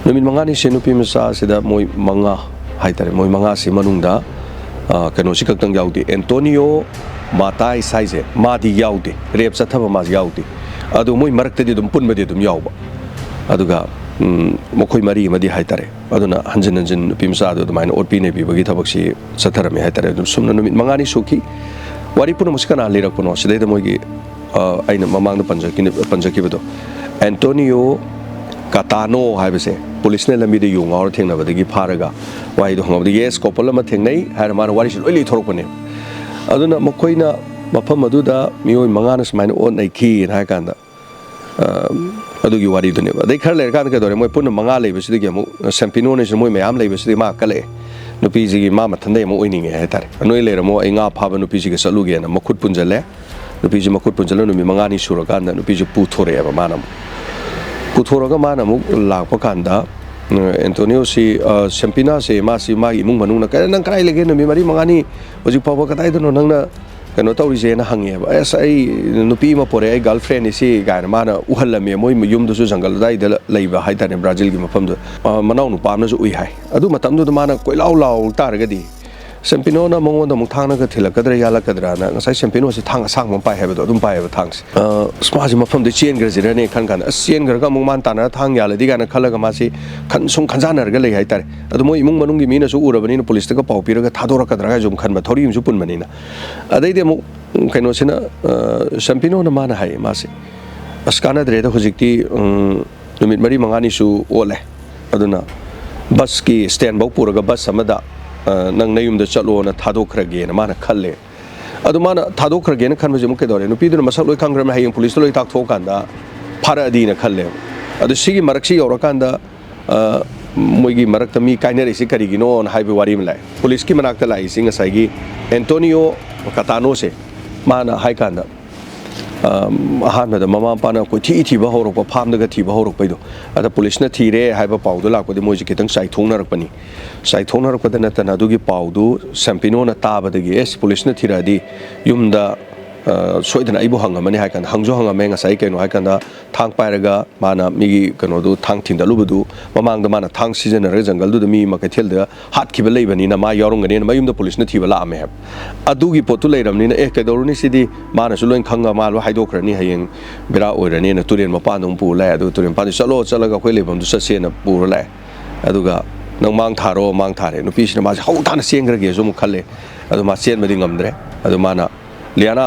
numit manga ni senupi masa sida moi manga haitare moi manga si manungda kano si kaktang yaudi Antonio Matai size madi yaudi rep sathaba mas yaudi adu moi marakte di dum punma di dum yauba aduga mokhoi mari madi haitare aduna hanjin pimsa adu maina orpi ne bi bagi thabak si satharami haitare dum sumna numit mangani suki wari puna muskana lirak puno sidai da moi gi ꯑꯩꯅ ꯃꯃꯥꯡꯗ ꯄꯟꯖꯈꯤꯕꯗꯣ Antonio ꯀꯥꯇꯥꯅꯣ ꯍꯥꯏꯕꯁꯦ ꯄꯨꯂꯤꯁꯅ ꯂꯝꯕꯤꯗ ꯌꯣꯡ ꯉꯥꯎꯔ ꯊꯦꯡꯅꯕꯗꯒꯤ ꯐꯥꯔꯒ ꯋꯥꯍꯩꯗꯣ ꯍꯪꯉꯕꯗ yes couple ꯑꯃ ꯊꯦꯡꯅꯩ ꯍꯥꯏꯔ ꯃꯥꯅ ꯋꯥꯔꯤꯁꯤ ꯂꯣꯏ ꯂꯤꯊꯣꯔꯛꯄꯅꯦ ꯑꯗꯨꯅ ꯃꯈꯣꯏꯅ ꯃꯐꯝ ꯑꯗꯨꯗ ꯃꯤꯑꯣꯏ 5ꯅ ꯁꯨꯃꯥꯏꯅ ꯑꯣꯠꯅꯩꯈꯤꯅ ꯍꯥꯏ ꯀꯥꯟꯗ ꯑꯗꯨꯒꯤ ꯋꯥꯔꯤꯗꯨꯅꯦꯕ ꯑꯗꯩ ꯈꯔ ꯂꯩꯔꯀꯥꯟꯗ ꯀꯩꯗꯧꯔꯦ ꯃꯣꯏ ꯄꯨꯟꯅ 5 ꯂꯩꯕꯁꯤꯗꯒꯤ ꯑꯃꯨꯛ ꯁꯦꯝꯄꯤꯅꯣꯅꯁꯨ ꯃꯣꯏ ꯃꯌꯥꯝ ꯂꯩꯕꯁꯤꯗꯒꯤ ꯃꯥ ꯀꯜꯂꯛꯑꯦ ꯅꯨꯄꯤꯁꯤꯒꯤ ꯃꯥ ꯃꯊꯟꯗꯩ ꯑꯃꯨꯛ ꯑꯣꯏꯅꯤꯡꯉꯦ ꯍꯥꯏꯇꯥꯔꯦ ꯅꯣꯏ ꯂꯩꯔꯝꯃꯣ ꯑꯩ ꯉꯥ ꯐꯥꯕ ꯅꯨꯄꯤꯁꯤꯒ ꯆꯠꯂꯨꯒꯦꯅ ꯃꯈꯨꯠ ꯄꯨꯟꯖꯜꯂꯦ ꯅꯨꯄꯤꯁꯤ ꯃꯈꯨꯠ ꯄꯨꯟꯖꯜꯂ ꯅꯨꯃꯤꯠ 5ꯅꯤ ꯁꯨꯔꯀꯥꯟꯗ ꯅꯨꯄꯤꯁꯤ ꯄꯨꯊꯣꯔꯛꯑꯦꯕ ꯃꯥꯅ ꯑꯃꯨꯛ ꯄꯨꯊꯣꯔꯒ ꯃꯥꯅ ꯑꯃꯨꯛ ꯂꯥꯛꯄ ꯀꯥꯟꯗ ꯑꯦꯟꯇꯣꯅꯤꯌꯣꯁꯤ ꯁꯦꯝꯄꯤꯅꯥꯁꯦ ꯃꯥꯁꯤ ꯃꯥꯒꯤ ꯏꯃꯨꯡ ꯃꯅꯨꯡꯅ ꯀꯩ ꯅꯪ ꯀꯗꯥꯏ ꯂꯩꯒꯦ ꯅꯨꯃꯤꯠ 4 5ꯅꯤ ꯍꯧꯖꯤꯛ ꯐꯥꯎꯕ ꯀꯗꯥꯏꯗꯅꯣ ꯅꯪꯅ ꯀꯩꯅꯣ ꯇꯧꯔꯤꯁꯦꯅ ꯍꯪꯉꯦꯕ ꯑꯁ ꯑꯩ ꯅꯨꯄꯤ ꯑꯃ ꯄꯣꯔꯛꯑꯦ ꯑꯩ ꯒꯔꯜ ꯐ꯭ꯔꯦꯟꯅꯤ ꯁꯤ ꯀꯥꯏꯅ ꯃꯥꯅ ꯎꯍꯜꯂꯝꯃꯦ ꯃꯣꯏ ꯌꯨꯝꯗꯨꯁꯨ ꯖꯪꯒꯜ ꯑꯗꯥꯏꯗ ꯂꯩꯕ ꯍꯥꯏꯇꯥꯔꯦ ꯕ꯭ꯔꯥꯖꯤꯜꯒꯤ ꯃꯐꯝꯗꯨ ꯃꯅꯥꯎ ꯅꯨꯄꯥ ꯑꯃꯅꯁꯨ ꯎꯏ ꯍꯥꯏ ꯑꯗꯨ ꯃꯇꯝꯗꯨꯗ ꯃꯥꯅ ꯀꯣꯏꯂꯥꯎ ꯂꯥꯎ ꯇꯥꯔꯒꯗꯤ ꯁꯦꯝꯄꯤꯅꯣꯅ ꯃꯉꯣꯟꯗ ꯑꯃꯨꯛ ꯊꯥꯡꯅꯒ ꯊꯤꯜꯂꯛꯀꯗ꯭ꯔꯥ ꯌꯥꯜꯂꯛꯀꯗ꯭ꯔꯥꯅ ꯉꯁꯥꯏ ꯁꯦꯝꯄꯤꯅꯣꯁꯤ ꯊꯥꯡ ꯑꯁꯥꯡꯕ ꯑꯃ ꯄꯥꯏ ꯍꯥꯏꯕꯗꯣ ꯑꯗꯨꯝ ꯄꯥꯏꯌꯦꯕ ꯊꯥꯡꯁꯦ ꯃꯥꯁꯤ ꯃꯐꯝꯗ ꯆꯦꯟꯈ꯭ꯔꯁꯤꯔꯅꯦ ꯈꯟ ꯀꯥꯟꯗ ꯑꯁ ꯆꯦꯟꯈ꯭ꯔꯒ ꯑꯃꯨꯛ ꯃꯥꯅ ꯇꯥꯟꯅꯔ ꯊꯥꯡ ꯌꯥꯜꯂꯗꯤ ꯀꯥꯏꯅ ꯈꯜꯂꯒ ꯃꯥꯁꯤ ꯁꯨꯝ ꯈꯟꯖꯥꯟꯅꯔꯒ ꯂꯩ ꯍꯥꯏꯇꯥꯔꯦ ꯑꯗꯣ ꯃꯣꯏ ꯏꯃꯨꯡ ꯃꯅꯨꯡꯒꯤ ꯃꯤꯅꯁꯨ ꯎꯔꯕꯅꯤꯅ ꯄꯨꯂꯤꯁꯇꯒ ꯄꯥꯎ ꯄꯤꯔꯒ ꯊꯥꯗꯣꯔꯛꯀꯗ꯭ꯔꯥ ꯍꯥꯏꯁꯨ ꯈꯟꯕ ꯊꯧꯔꯤ ꯑꯃꯁꯨ ꯄꯨꯟꯕꯅꯤꯅ ꯑꯗꯩꯗꯤ ꯑꯃꯨꯛ ꯀꯩꯅꯣꯁꯤꯅ ꯁꯦꯝꯄꯤꯅꯣꯅ ꯃꯥꯅ ꯍꯥꯏꯌꯦ ꯃꯥꯁꯦ ꯑꯁ ꯀꯥꯟꯅꯗ꯭ꯔꯦꯗ ꯍꯧꯖꯤꯛꯇꯤ ꯅꯨꯃꯤꯠ 4 5ꯅꯤꯁꯨ ꯑꯣꯠꯂꯦ ꯑꯗꯨꯅ ꯕꯁꯀꯤ ꯁ꯭ꯇꯦꯟꯐꯧ ꯄꯨꯔꯒ ꯕꯁ ꯑꯃꯗ ꯅꯪ ꯅꯌꯨꯝꯗ ꯆꯠꯂꯣꯅ ꯊꯥꯗꯣꯛꯈ꯭ꯔꯒꯦꯅ ꯃꯥꯅ ꯈꯜꯂꯦ ꯑꯗꯨ ꯃꯥꯅ ꯊꯥꯗꯣꯛꯈ꯭ꯔꯒꯦꯅ ꯈꯟꯕꯁꯦ ꯑꯃꯨꯛ ꯀꯩꯗꯧꯔꯦ ꯅꯨꯄꯤꯗꯨꯅ ꯃꯁꯛ ꯂꯣꯏ ꯈꯪꯈ꯭ꯔꯕꯅꯤꯅ ꯍꯌꯦꯡ ꯄꯨꯂꯤꯁꯇ ꯂꯣꯏ ꯇꯥꯛꯊꯣꯛꯑꯀꯥꯟꯗ ꯐꯥꯔꯛꯑꯗꯤꯅ ꯈꯜꯂꯦꯕ ꯑꯗꯨ ꯁꯤꯒꯤ ꯃꯔꯛꯁꯤ ꯌꯧꯔꯀꯥꯟꯗ ꯃꯣꯏꯒꯤ ꯃꯔꯛꯇ ꯃꯤ ꯀꯥꯏꯅꯔꯤꯁꯤ ꯀꯔꯤꯒꯤꯅꯣꯅ ꯍꯥꯏꯕ ꯋꯥꯔꯤ ꯑꯃ ꯂꯥꯛꯑꯦ ꯄꯨꯂꯤꯁꯀꯤ ꯃꯅꯥꯛꯇ ꯂꯥꯛꯏꯁꯤ ꯉꯁꯥꯏꯒꯤ ꯑꯦꯟꯇꯣꯅꯤꯌꯣ ꯀꯥꯇꯥꯅꯣꯁꯦ ꯃꯥꯅ ꯍꯥꯏ ꯀꯥꯟꯗ ꯑꯍꯥꯟꯕꯗ ꯃꯃꯥ ꯃꯄꯥꯅ ꯀꯣꯏꯊꯤ ꯊꯤꯕ ꯍꯧꯔꯛꯄ ꯐꯥꯝꯗꯒ ꯊꯤꯕ ꯍꯧꯔꯛꯄꯩꯗꯣ ꯑꯗ ꯄꯨꯂꯤꯁꯅ ꯊꯤꯔꯦ ꯍꯥꯏꯕ ꯄꯥꯎꯗꯣ ꯂꯥꯛꯄꯗꯤ ꯃꯣꯏꯁꯦ ꯈꯤꯇꯪ ꯆꯥꯏꯊꯣꯛꯅꯔꯛꯄꯅꯤ ꯆꯥꯏꯊꯣꯛꯅꯔꯛꯄꯗ ꯅꯠꯇꯅ ꯑꯗꯨꯒꯤ ꯄꯥꯎꯗꯨ ꯁꯦꯝꯄꯤꯅꯣꯅ ꯇꯥꯕꯗꯒꯤ ꯑꯦꯁ ꯄꯨꯂꯤꯁꯅ ꯊꯤꯔꯛꯑꯗꯤ ꯌꯨꯝꯗ ꯁꯣꯏꯗꯅ ꯑꯩꯕꯨ ꯍꯪꯉꯝꯃꯅꯤ ꯍꯥꯏ ꯀꯥꯟꯗ ꯍꯪꯁꯨ ꯍꯪꯉꯝꯃꯦ ꯉꯁꯥꯏ ꯀꯩꯅꯣ ꯍꯥꯏ ꯀꯥꯟꯗ ꯊꯥꯡ ꯄꯥꯏꯔꯒ ꯃꯥꯅ ꯃꯤꯒꯤ ꯀꯩꯅꯣꯗꯨ ꯊꯥꯡ ꯊꯤꯟꯗꯠꯂꯨꯕꯗꯨ ꯃꯃꯥꯡꯗ ꯃꯥꯅ ꯊꯥꯡ ꯁꯤꯖꯤꯟꯅꯔꯒ ꯖꯪꯒꯜꯗꯨꯗ ꯃꯤ ꯑꯃ ꯀꯩꯊꯦꯜꯗ ꯍꯥꯠꯈꯤꯕ ꯂꯩꯕꯅꯤꯅ ꯃꯥ ꯌꯥꯎꯔꯝꯒꯅꯤꯅ ꯃꯌꯨꯝꯗ ꯄꯨꯂꯤꯁꯅ ꯊꯤꯕ ꯂꯥꯛꯑꯝꯃꯦ ꯍꯥꯏꯕ ꯑꯗꯨꯒꯤ ꯄꯣꯠꯇꯨ ꯂꯩꯔꯕꯅꯤꯅ ꯀꯩꯗꯧꯔꯨꯅꯤ ꯁꯤꯗꯤ ꯃꯥꯅꯁꯨ ꯂꯣꯏ ꯈꯪꯉ ꯃꯥ ꯂꯣꯏ ꯍꯥꯏꯗꯣꯛꯈ꯭ꯔꯅꯤ ꯍꯌꯦꯡ ꯕꯦꯔꯥ ꯑꯣꯏꯔꯅꯤꯅ ꯇꯨꯔꯦꯟ ꯃꯄꯥꯟꯗ ꯑꯃꯨꯛ ꯄꯨꯔ ꯂꯥꯛꯑꯦ ꯑꯗꯨꯒ ꯇꯨꯔꯦꯟ ꯃꯄꯥꯟꯗ ꯆꯠꯂꯒ ꯑꯩꯈꯣꯏ ꯂꯩꯐꯝꯗꯨ ꯆꯠꯁꯦꯅ ꯄꯨꯔ ꯂꯥꯛꯑꯦ ꯑꯗꯨꯒ ꯅꯪ ꯃꯥꯡ ꯊꯥꯔꯦ ꯅꯨꯄꯤꯁꯤꯅ ꯃꯥꯁꯦ ꯍꯧ ꯊꯥꯅ ꯆꯦꯟꯈ꯭ꯔꯒꯦꯁꯨ ꯑꯃꯨꯛ ꯈꯜꯂꯦ ꯑꯗꯨ ꯃꯥ ꯆꯦꯟꯕꯗꯤ ꯉꯝꯗ꯭ꯔꯦ ꯑꯗꯨ ꯃꯥꯅ ꯂꯤꯌꯥꯅꯥ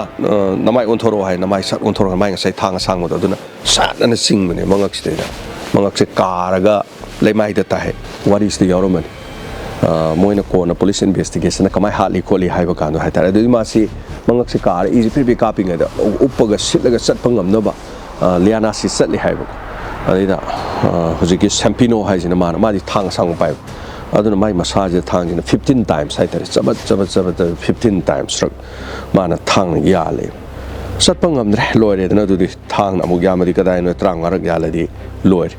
ꯅꯃꯥꯏ ꯑꯣꯟꯊꯣꯔꯛꯑꯣ ꯍꯥꯏ ꯅꯃꯥꯏ ꯁꯛ ꯑꯣꯟꯊꯣꯔꯛꯑꯒ ꯃꯥꯏ ꯉꯁꯥꯏ ꯊꯥꯡ ꯑꯁꯥꯡꯕꯗꯣ ꯑꯗꯨꯅ ꯁꯥꯠꯅ ꯆꯤꯡꯕꯅꯦ ꯃꯉꯛꯁꯤꯗꯩꯗ ꯃꯉꯛꯁꯦ ꯀꯥꯔꯒ ꯂꯩꯃꯥꯏꯗ ꯇꯥꯏ ꯋꯥꯔꯤꯁꯤꯗ ꯌꯥꯎꯔꯝꯃꯅꯤ ꯃꯣꯏꯅ ꯀꯣꯟꯅ ꯄꯨꯂꯤꯁ ꯏꯟꯚꯦꯁꯇꯤꯒꯦꯁꯟꯅ ꯀꯃꯥꯏꯅ ꯍꯥꯠꯂꯤ ꯈꯣꯠꯂꯤ ꯍꯥꯏꯕ ꯀꯥꯟꯗꯣ ꯍꯥꯏꯇꯥꯔꯦ ꯑꯗꯨꯗꯤ ꯃꯥꯁꯤ ꯃꯉꯛꯁꯦ ꯀꯥꯔ ꯏꯁꯤ ꯄꯤꯔꯤ ꯀꯥꯞꯄꯤꯉꯩꯗ ꯎꯞꯄꯒ ꯁꯤꯠꯂꯒ ꯆꯠꯄ ꯉꯝꯅꯕ ꯂꯤꯌꯥꯅꯥꯁꯤ ꯆꯠꯂꯤ ꯍꯥꯏꯕ ꯑꯗꯩꯗ ꯍꯧꯖꯤꯛꯀꯤ ꯁꯦꯝꯄꯤꯅꯣ ꯍꯥꯏꯁꯤꯅ ꯃꯥꯗꯤ ꯊꯥꯡ ꯑꯁꯥꯡꯕ ꯄꯥꯏꯕ ꯑꯗꯨꯅ ꯃꯥꯏ ꯃꯁꯥꯁꯤꯗ ꯊꯥꯡꯁꯤꯅ 15 times ꯍꯥꯏꯇꯥꯔꯦ ꯆꯕꯠ 15 times ꯃꯥꯅ ꯊꯥꯡꯅ ꯌꯥꯜꯂꯦ ꯆꯠꯄ ꯉꯝꯗ꯭ꯔꯦ ꯂꯣꯏꯔꯦꯗꯅ ꯑꯗꯨꯗꯤ ꯊꯥꯡꯅ ꯑꯃꯨꯛ ꯌꯥꯝꯃꯗꯤ ꯀꯗꯥꯏꯅꯣ 35 ꯌꯥꯜꯂꯗꯤ ꯂꯣꯏꯔꯦ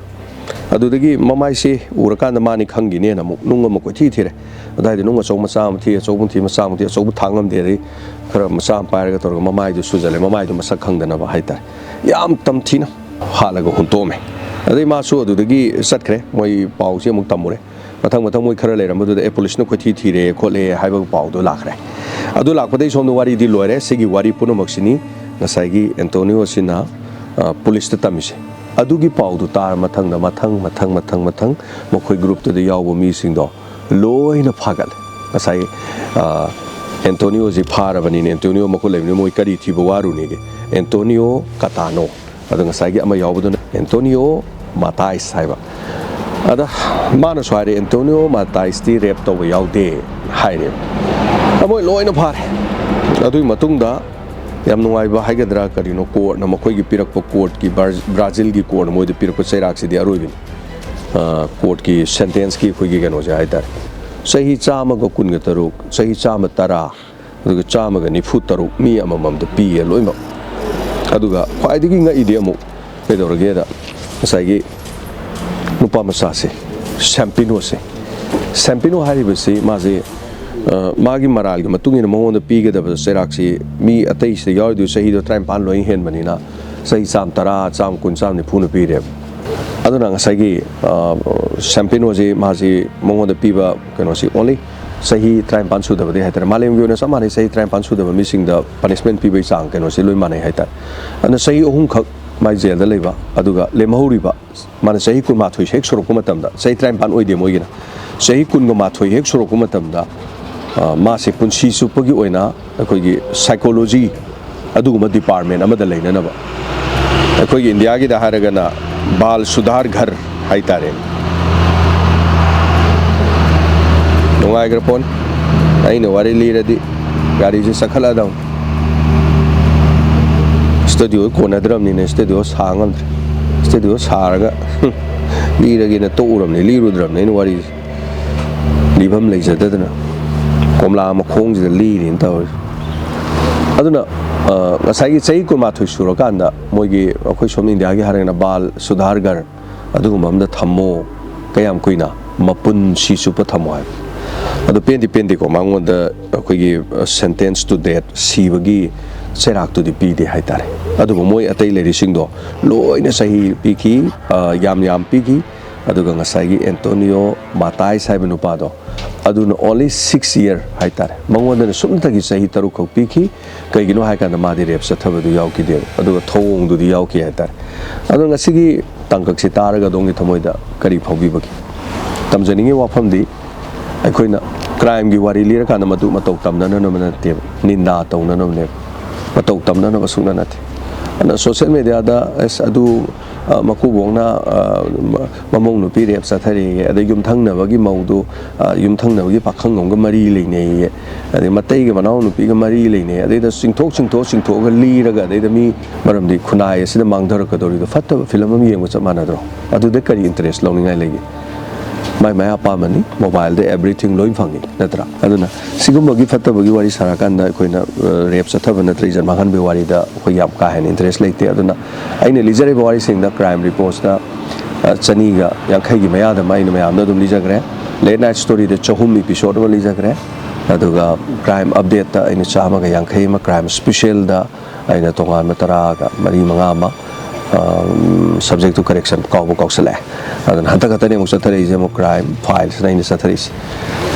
ꯑꯗꯨꯗꯒꯤ ꯃꯃꯥꯏꯁꯤ ꯎꯔꯀꯥꯟꯗ ꯃꯥꯅꯤ ꯈꯪꯈꯤꯅꯦꯅ ꯑꯃꯨꯛ ꯅꯨꯡ ꯑꯃ ꯀꯣꯏꯊꯤ ꯊꯤꯔꯦ ꯑꯗꯥꯏꯗꯤ ꯅꯨꯡ ꯑꯆꯧꯕ ꯃꯆꯥ ꯑꯃ ꯊꯤ ꯑꯆꯧꯕ ꯊꯤ ꯃꯆꯥ ꯑꯃ ꯊꯤ ꯑꯆꯧꯕ ꯊꯥꯡ ꯉꯝꯗꯦ ꯑꯗꯩ ꯈꯔ ꯃꯆꯥ ꯑꯃ ꯄꯥꯏꯔꯒ ꯇꯧꯔꯒ ꯃꯃꯥꯏꯗꯨ ꯁꯨꯖꯜꯂꯦ ꯃꯃꯥꯏꯗꯨ ꯃꯁꯛ ꯈꯪꯗꯅꯕ ꯍꯥꯏꯇꯥꯔꯦ ꯌꯥꯝ ꯇꯝꯊꯤꯅ ꯍꯥꯠꯂꯒ ꯍꯨꯟꯇꯣꯛꯑꯝꯃꯦ ꯑꯗꯩ ꯃꯥꯁꯨ ꯑꯗꯨꯗꯒꯤ ꯆꯠꯈ꯭ꯔꯦ ꯃꯣꯏ ꯄꯥꯎꯁꯤ ꯑꯃꯨꯛ ꯇꯝꯃꯨꯔꯦ ꯃꯊꯪ ꯃꯣꯏ ꯈꯔ ꯂꯩꯔꯝꯕꯗꯨꯗ ꯄꯨꯂꯤꯁꯅ ꯀꯣꯏꯊꯤ ꯊꯤꯔꯦ ꯈꯣꯠꯂꯦ ꯍꯥꯏꯕ ꯄꯥꯎꯗꯣ ꯂꯥꯛꯈ꯭ꯔꯦ ꯑꯗꯨ ꯂꯥꯛꯄꯗꯩ ꯁꯣꯝꯗ ꯋꯥꯔꯤꯗꯤ ꯂꯣꯏꯔꯦ ꯁꯤꯒꯤ ꯋꯥꯔꯤ ꯄꯨꯝꯅꯃꯛꯁꯤꯅꯤ ꯉꯁꯥꯏꯒꯤ ꯑꯦꯟꯇꯣꯅꯤꯌꯣꯁꯤꯅ ꯄꯨꯂꯤꯁꯇ ꯇꯝꯃꯤꯁꯦ ꯑꯗꯨꯒꯤ ꯄꯥꯎꯗꯨ ꯇꯥꯔ ꯃꯊꯪꯗ ꯃꯊꯪ ꯃꯈꯣꯏ ꯒ꯭ꯔꯨꯞꯇꯨꯗ ꯌꯥꯎꯕ ꯃꯤꯁꯤꯡꯗꯣ ꯂꯣꯏꯅ ꯐꯥꯒꯠꯂꯦ ꯉꯁꯥꯏ ꯑꯦꯟꯇꯣꯅꯤꯌꯣꯁꯤ ꯐꯥꯔꯕꯅꯤꯅ ꯑꯦꯟꯇꯣꯅꯤꯌꯣ ꯃꯈꯣꯏ ꯂꯩꯕꯅꯤ ꯃꯣꯏ ꯀꯔꯤ ꯊꯤꯕ ꯋꯥꯔꯨꯅꯤꯒꯦ ꯑꯦꯟꯇꯣꯅꯤꯌꯣ ꯀꯥꯇꯥꯅꯣ ꯑꯗꯣ ꯉꯁꯥꯏꯒꯤ ꯑꯃ ꯌꯥꯎꯕꯗꯨꯅ ꯑꯦꯟꯇꯣꯅꯤꯌꯣ ꯃꯥꯇꯥꯏꯁ ꯍꯥꯏꯕ ꯑꯗ ꯃꯥꯅꯁꯨ ꯍꯥꯏꯔꯦ ꯑꯦꯟꯇꯣꯅꯤꯌꯣ ꯃꯥꯇꯥꯏꯁꯇꯤ ꯔꯦꯞ ꯇꯧꯕ ꯌꯥꯎꯗꯦ ꯍꯥꯏꯔꯦꯕ ꯃꯣꯏ ꯂꯣꯏꯅ ꯐꯥꯔꯦ ꯑꯗꯨꯒꯤ ꯃꯇꯨꯡꯗ ꯌꯥꯝ ꯅꯨꯡꯉꯥꯏꯕ ꯍꯥꯏꯒꯗ꯭ꯔꯥ ꯀꯔꯤꯅꯣ ꯀꯣꯔꯠꯅ ꯃꯈꯣꯏꯒꯤ ꯄꯤꯔꯛꯄ ꯀꯣꯔꯠꯀꯤ ꯕ꯭ꯔꯥꯖꯤꯜꯒꯤ ꯀꯣꯔꯠꯅ ꯃꯣꯏꯗ ꯄꯤꯔꯛꯄ ꯆꯩꯔꯥꯛꯁꯤꯗꯤ ꯑꯔꯣꯏꯕꯅꯤ ꯀꯣꯔꯠꯀꯤ ꯁꯦꯟꯇꯦꯟꯁꯀꯤ ꯑꯩꯈꯣꯏꯒꯤ ꯀꯩꯅꯣꯁꯦ ꯍꯥꯏꯇꯥꯔꯦ ꯆꯍꯤ 113 ꯆꯍꯤ 110 ꯑꯗꯨꯒ 193 ꯃꯤ ꯑꯃꯃꯝꯗ ꯄꯤꯌꯦ ꯂꯣꯏꯅꯃꯛ ꯑꯗꯨꯒ ꯈ꯭ꯋꯥꯏꯗꯒꯤ ꯉꯛꯏꯗꯤ ꯑꯃꯨꯛ ꯀꯩꯗꯧꯔꯒꯦꯗ ꯉꯁꯥꯏꯒꯤ ꯅꯨꯄꯥ ꯃꯆꯥꯁꯦ ꯁꯦꯝꯄꯤꯅꯣ ꯍꯥꯏꯔꯤꯕꯁꯤ ꯃꯥꯁꯦ ꯃꯥꯒꯤ ꯃꯔꯥꯜꯒꯤ ꯃꯇꯨꯡ ꯏꯟꯅ ꯃꯉꯣꯟꯗ ꯄꯤꯒꯗꯕ ꯆꯩꯔꯥꯛꯁꯤ ꯃꯤ ꯑꯇꯩꯁꯤꯗ ꯌꯥꯎꯔꯤꯗꯨ ꯆꯍꯤꯗꯣ 53 ꯂꯣꯏ ꯍꯦꯟꯕꯅꯤ나 ꯆꯍꯤ 110 120 190 ꯄꯤꯔꯦꯕ ꯑꯗꯨꯅ ꯉꯁꯥꯏꯒꯤ ꯁꯦꯝꯄꯤꯅꯣꯁꯤ ꯃꯥꯁꯤ ꯃꯉꯣꯟꯗ ꯄꯤꯕ ꯀꯩꯅꯣꯁꯤ ꯑꯣꯟꯂꯤ ꯆꯍꯤ 53 ꯁꯨꯗꯕꯗꯤ ꯍꯥꯏꯇꯥꯔꯦ ꯃꯥꯂꯦꯝꯒꯤ ꯑꯣꯏꯅ ꯆꯞ ꯃꯥꯟꯅꯩ ꯆꯍꯤ 53 ꯁꯨꯗꯕ ꯃꯤꯁꯤꯡꯗ ꯄꯅꯤꯁꯃꯦꯟ ꯄꯤꯕꯒꯤ ꯆꯥꯡ ꯀꯩꯅꯣꯁꯤ ꯂꯣꯏ ꯃꯥꯟꯅꯩ ꯍꯥꯏꯇꯥꯔꯦ ꯑꯗꯨꯅ ꯆꯍꯤ 3 ꯈꯛ ꯃꯥꯏ ꯖꯦꯜꯗ ꯂꯩꯕ ꯑꯗꯨꯒ ꯂꯦꯝꯍꯧꯔꯤꯕ ꯃꯥꯅ ꯆꯍꯤ 12 ꯍꯦꯛ ꯁꯨꯔꯛꯄ ꯃꯇꯝꯗ ꯆꯍꯤ 53 ꯑꯣꯏꯗꯦ ꯃꯣꯏꯒꯤꯅ ꯆꯍꯤ 12 ꯍꯦꯛ ꯁꯨꯔꯛꯄ ꯃꯇꯝꯗ ꯃꯥꯁꯤ ꯄꯨꯟꯁꯤ ꯆꯨꯞꯄꯒꯤ ꯑꯣꯏꯅ ꯑꯩꯈꯣꯏꯒꯤ ꯁꯥꯏꯀꯣꯂꯣꯖꯤ ꯑꯗꯨꯒꯨꯝꯕ ꯗꯤꯄꯥꯔꯠꯃꯦꯟ ꯑꯃꯗ ꯂꯩꯅꯅꯕ ꯑꯩꯈꯣꯏꯒꯤ ꯏꯟꯗꯤꯌꯥꯒꯤꯗ ꯍꯥꯏꯔꯒꯅ ꯕꯥꯜ ꯁꯨꯙꯥꯔ ꯘꯔ ꯍꯥꯏꯇꯥꯔꯦ ꯅꯨꯡꯉꯥꯏꯈ꯭ꯔ ꯄꯣꯠ ꯑꯩꯅ ꯋꯥꯔꯤ ꯂꯤꯔꯗꯤ ꯒꯥꯔꯤꯁꯦ ꯆꯠꯈꯠꯂꯗꯧꯅꯤ ꯁ꯭ꯇꯨꯗꯤꯑꯣ ꯀꯣꯟꯅꯗ꯭ꯔꯕꯅꯤꯅ ꯁ꯭ꯇꯨꯗꯤꯑꯣ ꯁꯥꯡꯉꯝꯗ꯭ꯔꯦ ꯁ꯭ꯇꯨꯗꯤꯑꯣ ꯁꯥꯔꯒ ꯂꯤꯔꯒꯦꯅ ꯇꯣꯛꯎꯔꯕꯅꯤ ꯂꯤꯔꯨꯗ꯭ꯔꯕꯅꯤ ꯑꯩꯅ ꯋꯥꯔꯤꯁꯦ ꯂꯤꯐꯝ ꯂꯩꯖꯗꯗꯅ ꯀꯣꯝꯂꯥ ꯃꯈꯣꯡꯁꯤꯗ ꯂꯤꯔꯤꯅ ꯇꯧꯔꯤꯁꯦ ꯑꯗꯨꯅ ꯉꯁꯥꯏꯒꯤ ꯆꯍꯤ 12 ꯁꯨꯔꯀꯥꯟꯗ ꯃꯣꯏꯒꯤ ꯑꯩꯈꯣꯏ ꯁꯣꯝ ꯏꯟꯗꯤꯌꯥꯒꯤ ꯍꯥꯏꯔꯒꯅ ꯕꯥꯜ ꯁꯨꯙꯥꯔ ꯘꯔ ꯑꯗꯨꯒꯨꯝꯕ ꯑꯃꯗ ꯊꯝꯃꯣ ꯀꯌꯥꯝ ꯀꯨꯏꯅ ꯃꯄꯨꯟꯁꯤ ꯆꯨꯞꯄ ꯊꯝꯃꯣ ꯍꯥꯏꯕ ꯑꯗꯣ ꯄꯦꯟꯗꯦꯀꯣ ꯃꯉꯣꯟꯗ ꯑꯩꯈꯣꯏꯒꯤ ꯁꯦꯟꯇꯦꯟꯁ ꯇꯨ ꯗꯦꯠ ꯁꯤꯕꯒꯤ ꯆꯩꯔꯥꯛꯇꯨꯗꯤ ꯄꯤꯗꯦ ꯍꯥꯏꯇꯥꯔꯦ ꯑꯗꯨꯕꯨ ꯃꯣꯏ ꯑꯇꯩ ꯂꯩꯔꯤꯁꯤꯡꯗꯣ ꯂꯣꯏꯅ ꯆꯍꯤ ꯄꯤꯈꯤ ꯌꯥꯝ ꯄꯤꯈꯤ ꯑꯗꯨꯒ ꯉꯁꯥꯏꯒꯤ ꯑꯦꯟꯇꯣꯅꯤꯑꯣ ꯃꯥꯇꯥꯏꯁ ꯍꯥꯏꯕ ꯅꯨꯄꯥꯗꯣ ꯑꯗꯨꯅ ꯑꯣꯟꯂꯤ 6 year ꯍꯥꯏꯇꯥꯔꯦ ꯃꯉꯣꯟꯗꯅ ꯁꯨꯞꯅꯇꯒꯤ ꯆꯍꯤ 3 ꯈꯛ ꯄꯤꯈꯤ ꯀꯩꯒꯤꯅꯣ ꯍꯥꯏꯀꯥꯟꯗ ꯃꯥꯗꯤ ꯔꯦꯞ ꯆꯠꯊꯕꯗꯨ ꯌꯥꯎꯈꯤꯗꯦꯕ ꯑꯗꯨꯒ ꯊꯧꯑꯣꯡꯗꯨꯗꯤ ꯌꯥꯎꯈꯤ ꯍꯥꯏꯇꯥꯔꯦ ꯑꯗꯣ ꯉꯁꯤꯒꯤ ꯇꯥꯡꯀꯛꯁꯤ ꯇꯥꯔꯒ ꯑꯗꯣꯝꯒꯤ ꯊꯃꯣꯏꯗ ꯀꯔꯤ ꯐꯥꯎꯕꯤꯕꯒꯦ ꯇꯝꯖꯅꯤꯡꯉꯤ ꯋꯥꯐꯝꯗꯤ ꯑꯩꯈꯣꯏꯅ ꯀ꯭ꯔꯥꯏꯝꯒꯤ ꯋꯥꯔꯤ ꯂꯤꯔꯀꯥꯟꯗ ꯃꯗꯨ ꯃꯇꯧ ꯇꯝꯅꯅꯕ ꯅꯠꯇꯦꯕ ꯅꯤꯟꯗꯥ ꯇꯧꯅꯅꯕꯅꯦꯕ ꯃꯇꯧ ꯇꯝꯅꯅꯕ ꯁꯨꯡꯅ ꯅꯠꯇꯦ ꯑꯗꯨꯅ ꯁꯣꯁꯤꯌꯦꯜ ꯃꯦꯗꯤꯌꯥꯗ ꯑꯗꯨ ꯃꯀꯨꯕꯣꯛꯅ ꯃꯃꯧ ꯅꯨꯄꯤ ꯔꯦꯞ ꯆꯠꯊꯔꯦꯌꯦ ꯑꯗꯩ ꯌꯨꯝꯊꯪꯅꯕꯒꯤ ꯃꯧꯗꯨ ꯌꯨꯝꯊꯪꯅꯕꯒꯤ ꯄꯥꯈꯪ ꯑꯃꯒ ꯃꯔꯤ ꯂꯩꯅꯩꯌꯦ ꯑꯗꯩ ꯃꯇꯩꯒ ꯃꯅꯥꯎ ꯅꯨꯄꯤꯒ ꯃꯔꯤ ꯂꯩꯅꯩ ꯑꯗꯩꯗ ꯆꯤꯡꯊꯣꯛꯑꯒ ꯂꯤꯔꯒ ꯑꯗꯩꯗ ꯃꯤ ꯃꯔꯝꯗꯤ ꯈꯨꯟꯅꯥꯏ ꯑꯁꯤꯗ ꯃꯥꯡꯊꯔꯛꯀꯗꯧꯔꯤꯗꯣ ꯐꯠꯇꯕ ꯐꯤꯂꯝ ꯑꯃ ꯌꯦꯡꯕ ꯆꯞ ꯃꯥꯟꯅꯗ꯭ꯔꯣ ꯑꯗꯨꯗ ꯀꯔꯤ ꯏꯟꯇꯔꯦꯁ ꯂꯧꯅꯤꯡꯉꯥꯏ ꯂꯩꯒꯦ ꯃꯥꯏ ꯑꯄꯥꯝꯕꯅꯤ ꯃꯣꯕꯥꯏꯜꯗ ꯑꯦꯚ꯭ꯔꯤꯊꯤꯡ ꯂꯣꯏ ꯐꯪꯉꯤ ꯅꯠꯇ꯭ꯔꯥ ꯑꯗꯨꯅ ꯁꯤꯒꯨꯝꯕꯒꯤ ꯐꯠꯇꯕꯒꯤ ꯋꯥꯔꯤ ꯁꯥꯔꯀꯥꯟꯗ ꯑꯩꯈꯣꯏꯅ ꯔꯦꯞ ꯆꯠꯊꯕ ꯅꯠꯇ꯭ꯔ ꯏꯖꯠ ꯃꯥꯡꯍꯟꯕꯒꯤ ꯋꯥꯔꯤꯗ ꯑꯩꯈꯣꯏ ꯌꯥꯝ ꯀꯥ ꯍꯦꯟꯅ ꯏꯟꯇꯔꯦꯁ ꯂꯩꯇꯦ ꯑꯗꯨꯅ ꯑꯩꯅ ꯂꯤꯖꯔꯤꯕ ꯋꯥꯔꯤꯁꯤꯡꯗ ꯀ꯭ꯔꯥꯏꯝ ꯔꯤꯄꯣꯔꯠꯁꯇ 250 ꯃꯌꯥꯗ ꯑꯩꯅ ꯃꯌꯥꯝꯗ ꯑꯗꯨꯝ ꯂꯤꯖꯈ꯭ꯔꯦ ꯂꯦꯠ ꯅꯥꯏꯠ ꯁ꯭ꯇꯣꯔꯤꯗ 300 episode ꯑꯃ ꯂꯤꯖꯈ꯭ꯔꯦ ꯑꯗꯨꯒ ꯀ꯭ꯔꯥꯏꯝ ꯑꯞꯗꯦꯠꯇ ꯑꯩꯅ 150 ꯑꯃ ꯀ꯭ꯔꯥꯏꯝ ꯁ꯭ꯄꯤꯁꯦꯜꯗ ꯑꯩꯅ ꯇꯣꯉꯥꯟꯕ 3-5 ꯑꯃ subject to correction kausalae adana hatakatane amuk chathareise amuk crime files naina chathareise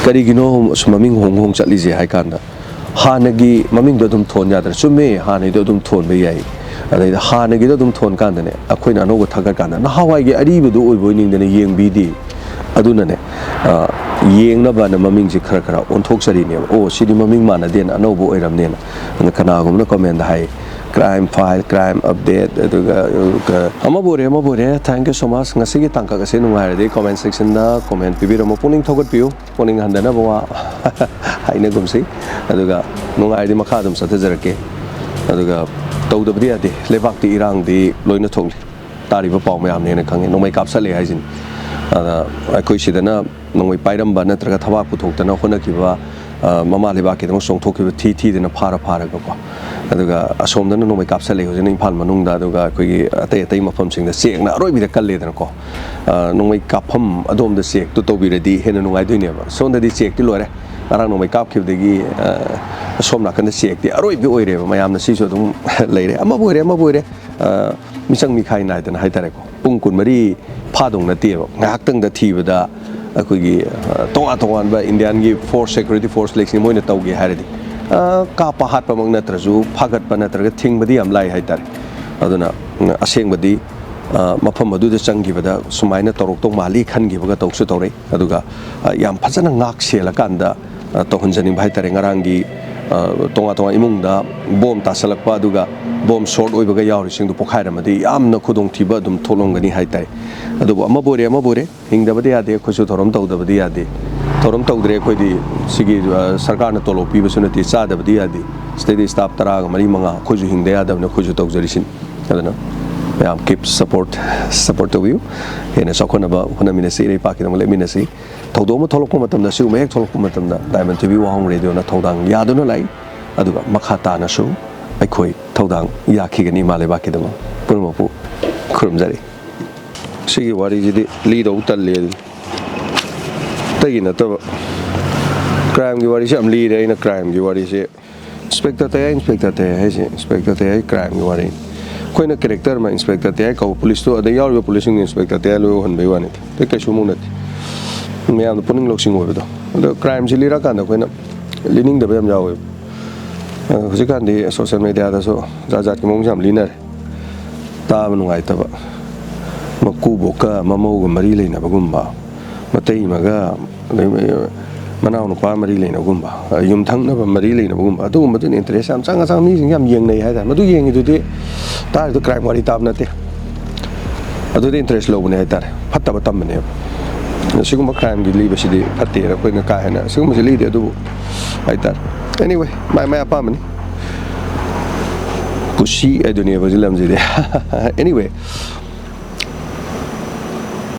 karigino maming hong chatlise haikanda hanagi maming do dum thon yadra chume hanai do dum thon be yai adai hanagi do dum thon kandane akoina anogo thagar kanda na hawai gi aribu do oiboi ningdane yengbidi aduna ne yengnaba na maming ji khara onthok ne o sidi maming mana den anobo oiramne na kana gumna comment hai crime file crime update aduga amabore thank you so much ngasi tangka gase nungai de comment section da comment pibiramo puning thogot piu puning handana bawa haina gumsi aduga nungai de makha dum sathajarake aduga tawdabdi ade lebak ti irang di loina thongli tariba paw mayam ne na khangi nomai kapsale haijin ada akoi sidana nomai pairam ba natraga thawak puthokta hona kiba mama lebak ki dum songthokkiba thi dena phara ga ko aduga asomdana nomai kapsale hojina imphal manungda aduga koi atai mafam singda chekna aroibida kalledana ko nomai kappham adom da chek tu tobiradi hena nungai doine ba sonda di chek ti lore arang nomai kapkhibdagi asomna kan chek ti aroibi oire ba mayamna sisu dum leire ama boire misang mikhai naidana haitare ko pung kun mari phadong na te ba ngaktang da thibada akoigi tonga ba indian gi force security force lex ni moina tawge haridi kapa hat pamang natraju phagat pa natraga thingbadi am lai haitare aduna asengbadi mafam adu da changgibada sumaina torok tong mali khangibaga tawsu tawrei aduga yam phajana ngak sela kanda tohunjani haitare ngarangi tonga imungda bom tasalakpa aduga bom short oibaga yauri singdu pokharamadi yamna khudong thiba dum tholongani haitare adubu amabore hingdabadi ade khosu thorom tawdabadi ade thorom tawdre khodi sigi sarkar na tolo pi basuna ti chadabadi ade steady staff taraga mari manga khoju hingda yadabna khoju tawjarisin adana yam keep support to you ena sokona ba hona minasi re pakidam le minasi tawdoma tholokpa matamda su mek tholokpa matamda Diamondtv Wahong radio na tawdang yaduna lai aduga makhata na su aikhoi tawdang yakhigani male bakidam purmapu khurumjari sigi wari jidi lead out talle tagi na to crime gi wari se am lead aina crime gi wari se inspector te hai se inspector te hai crime gi wari koina character ma inspector te hai ko police to ada yaw police inspector te lo hon be wani te kai sumu nati me am puning loksing obedo ado crime ji lira kan da koina lining da bam jaw hujikan di social media da so jajat ki mong jam linar ta manungai ta ba maku boka mamau ga mari leina bagumba matai maga ꯃꯅꯥꯎ ꯅꯨꯄꯥ ꯃꯔꯤ ꯂꯩꯅꯕꯒꯨꯝꯕ ꯌꯨꯝꯊꯪꯅꯕ ꯃꯔꯤ ꯂꯩꯅꯕꯒꯨꯝꯕ ꯑꯗꯨꯒꯨꯝꯕꯗꯨꯅ interest ꯌꯥꯝ ꯆꯪ ꯃꯤꯁꯤꯡ ꯌꯥꯝ ꯌꯦꯡꯅꯩ ꯍꯥꯏꯇꯥꯔꯦ ꯃꯗꯨ ꯌꯦꯡꯉꯤꯗꯨꯗꯤ ꯇꯥꯔꯤꯗꯣ ꯀ꯭ꯔꯥꯏꯝ ꯋꯥꯔꯤ ꯇꯥꯕ ꯅꯠꯇꯦ ꯑꯗꯨꯗꯤ ꯏꯟꯇꯔꯦꯁ ꯂꯧꯕꯅꯦ ꯍꯥꯏꯇꯥꯔꯦ ꯐꯠꯇꯕ ꯇꯝꯕꯅꯦꯕ ꯁꯤꯒꯨꯝꯕ ꯀ꯭ꯔꯥꯏꯝꯒꯤ ꯂꯤꯕꯁꯤꯗꯤ ꯐꯠꯇꯦꯅ ꯑꯩꯈꯣꯏꯅ ꯀꯥ ꯍꯦꯟꯅ ꯁꯤꯒꯨꯝꯕꯁꯤ ꯂꯤꯗꯦ ꯑꯗꯨꯕꯨ ꯍꯥꯏꯇꯥꯔꯦ ꯑꯦꯅꯤꯋꯦ ꯃꯥꯏ ꯑꯄꯥꯝꯕꯅꯤ ꯄꯨꯁꯤ ꯍꯥꯏꯗꯨꯅꯦꯕ ꯍꯧꯖꯤꯛ ꯂꯝꯁꯤꯗꯤ ꯑꯦꯅꯤꯋꯦ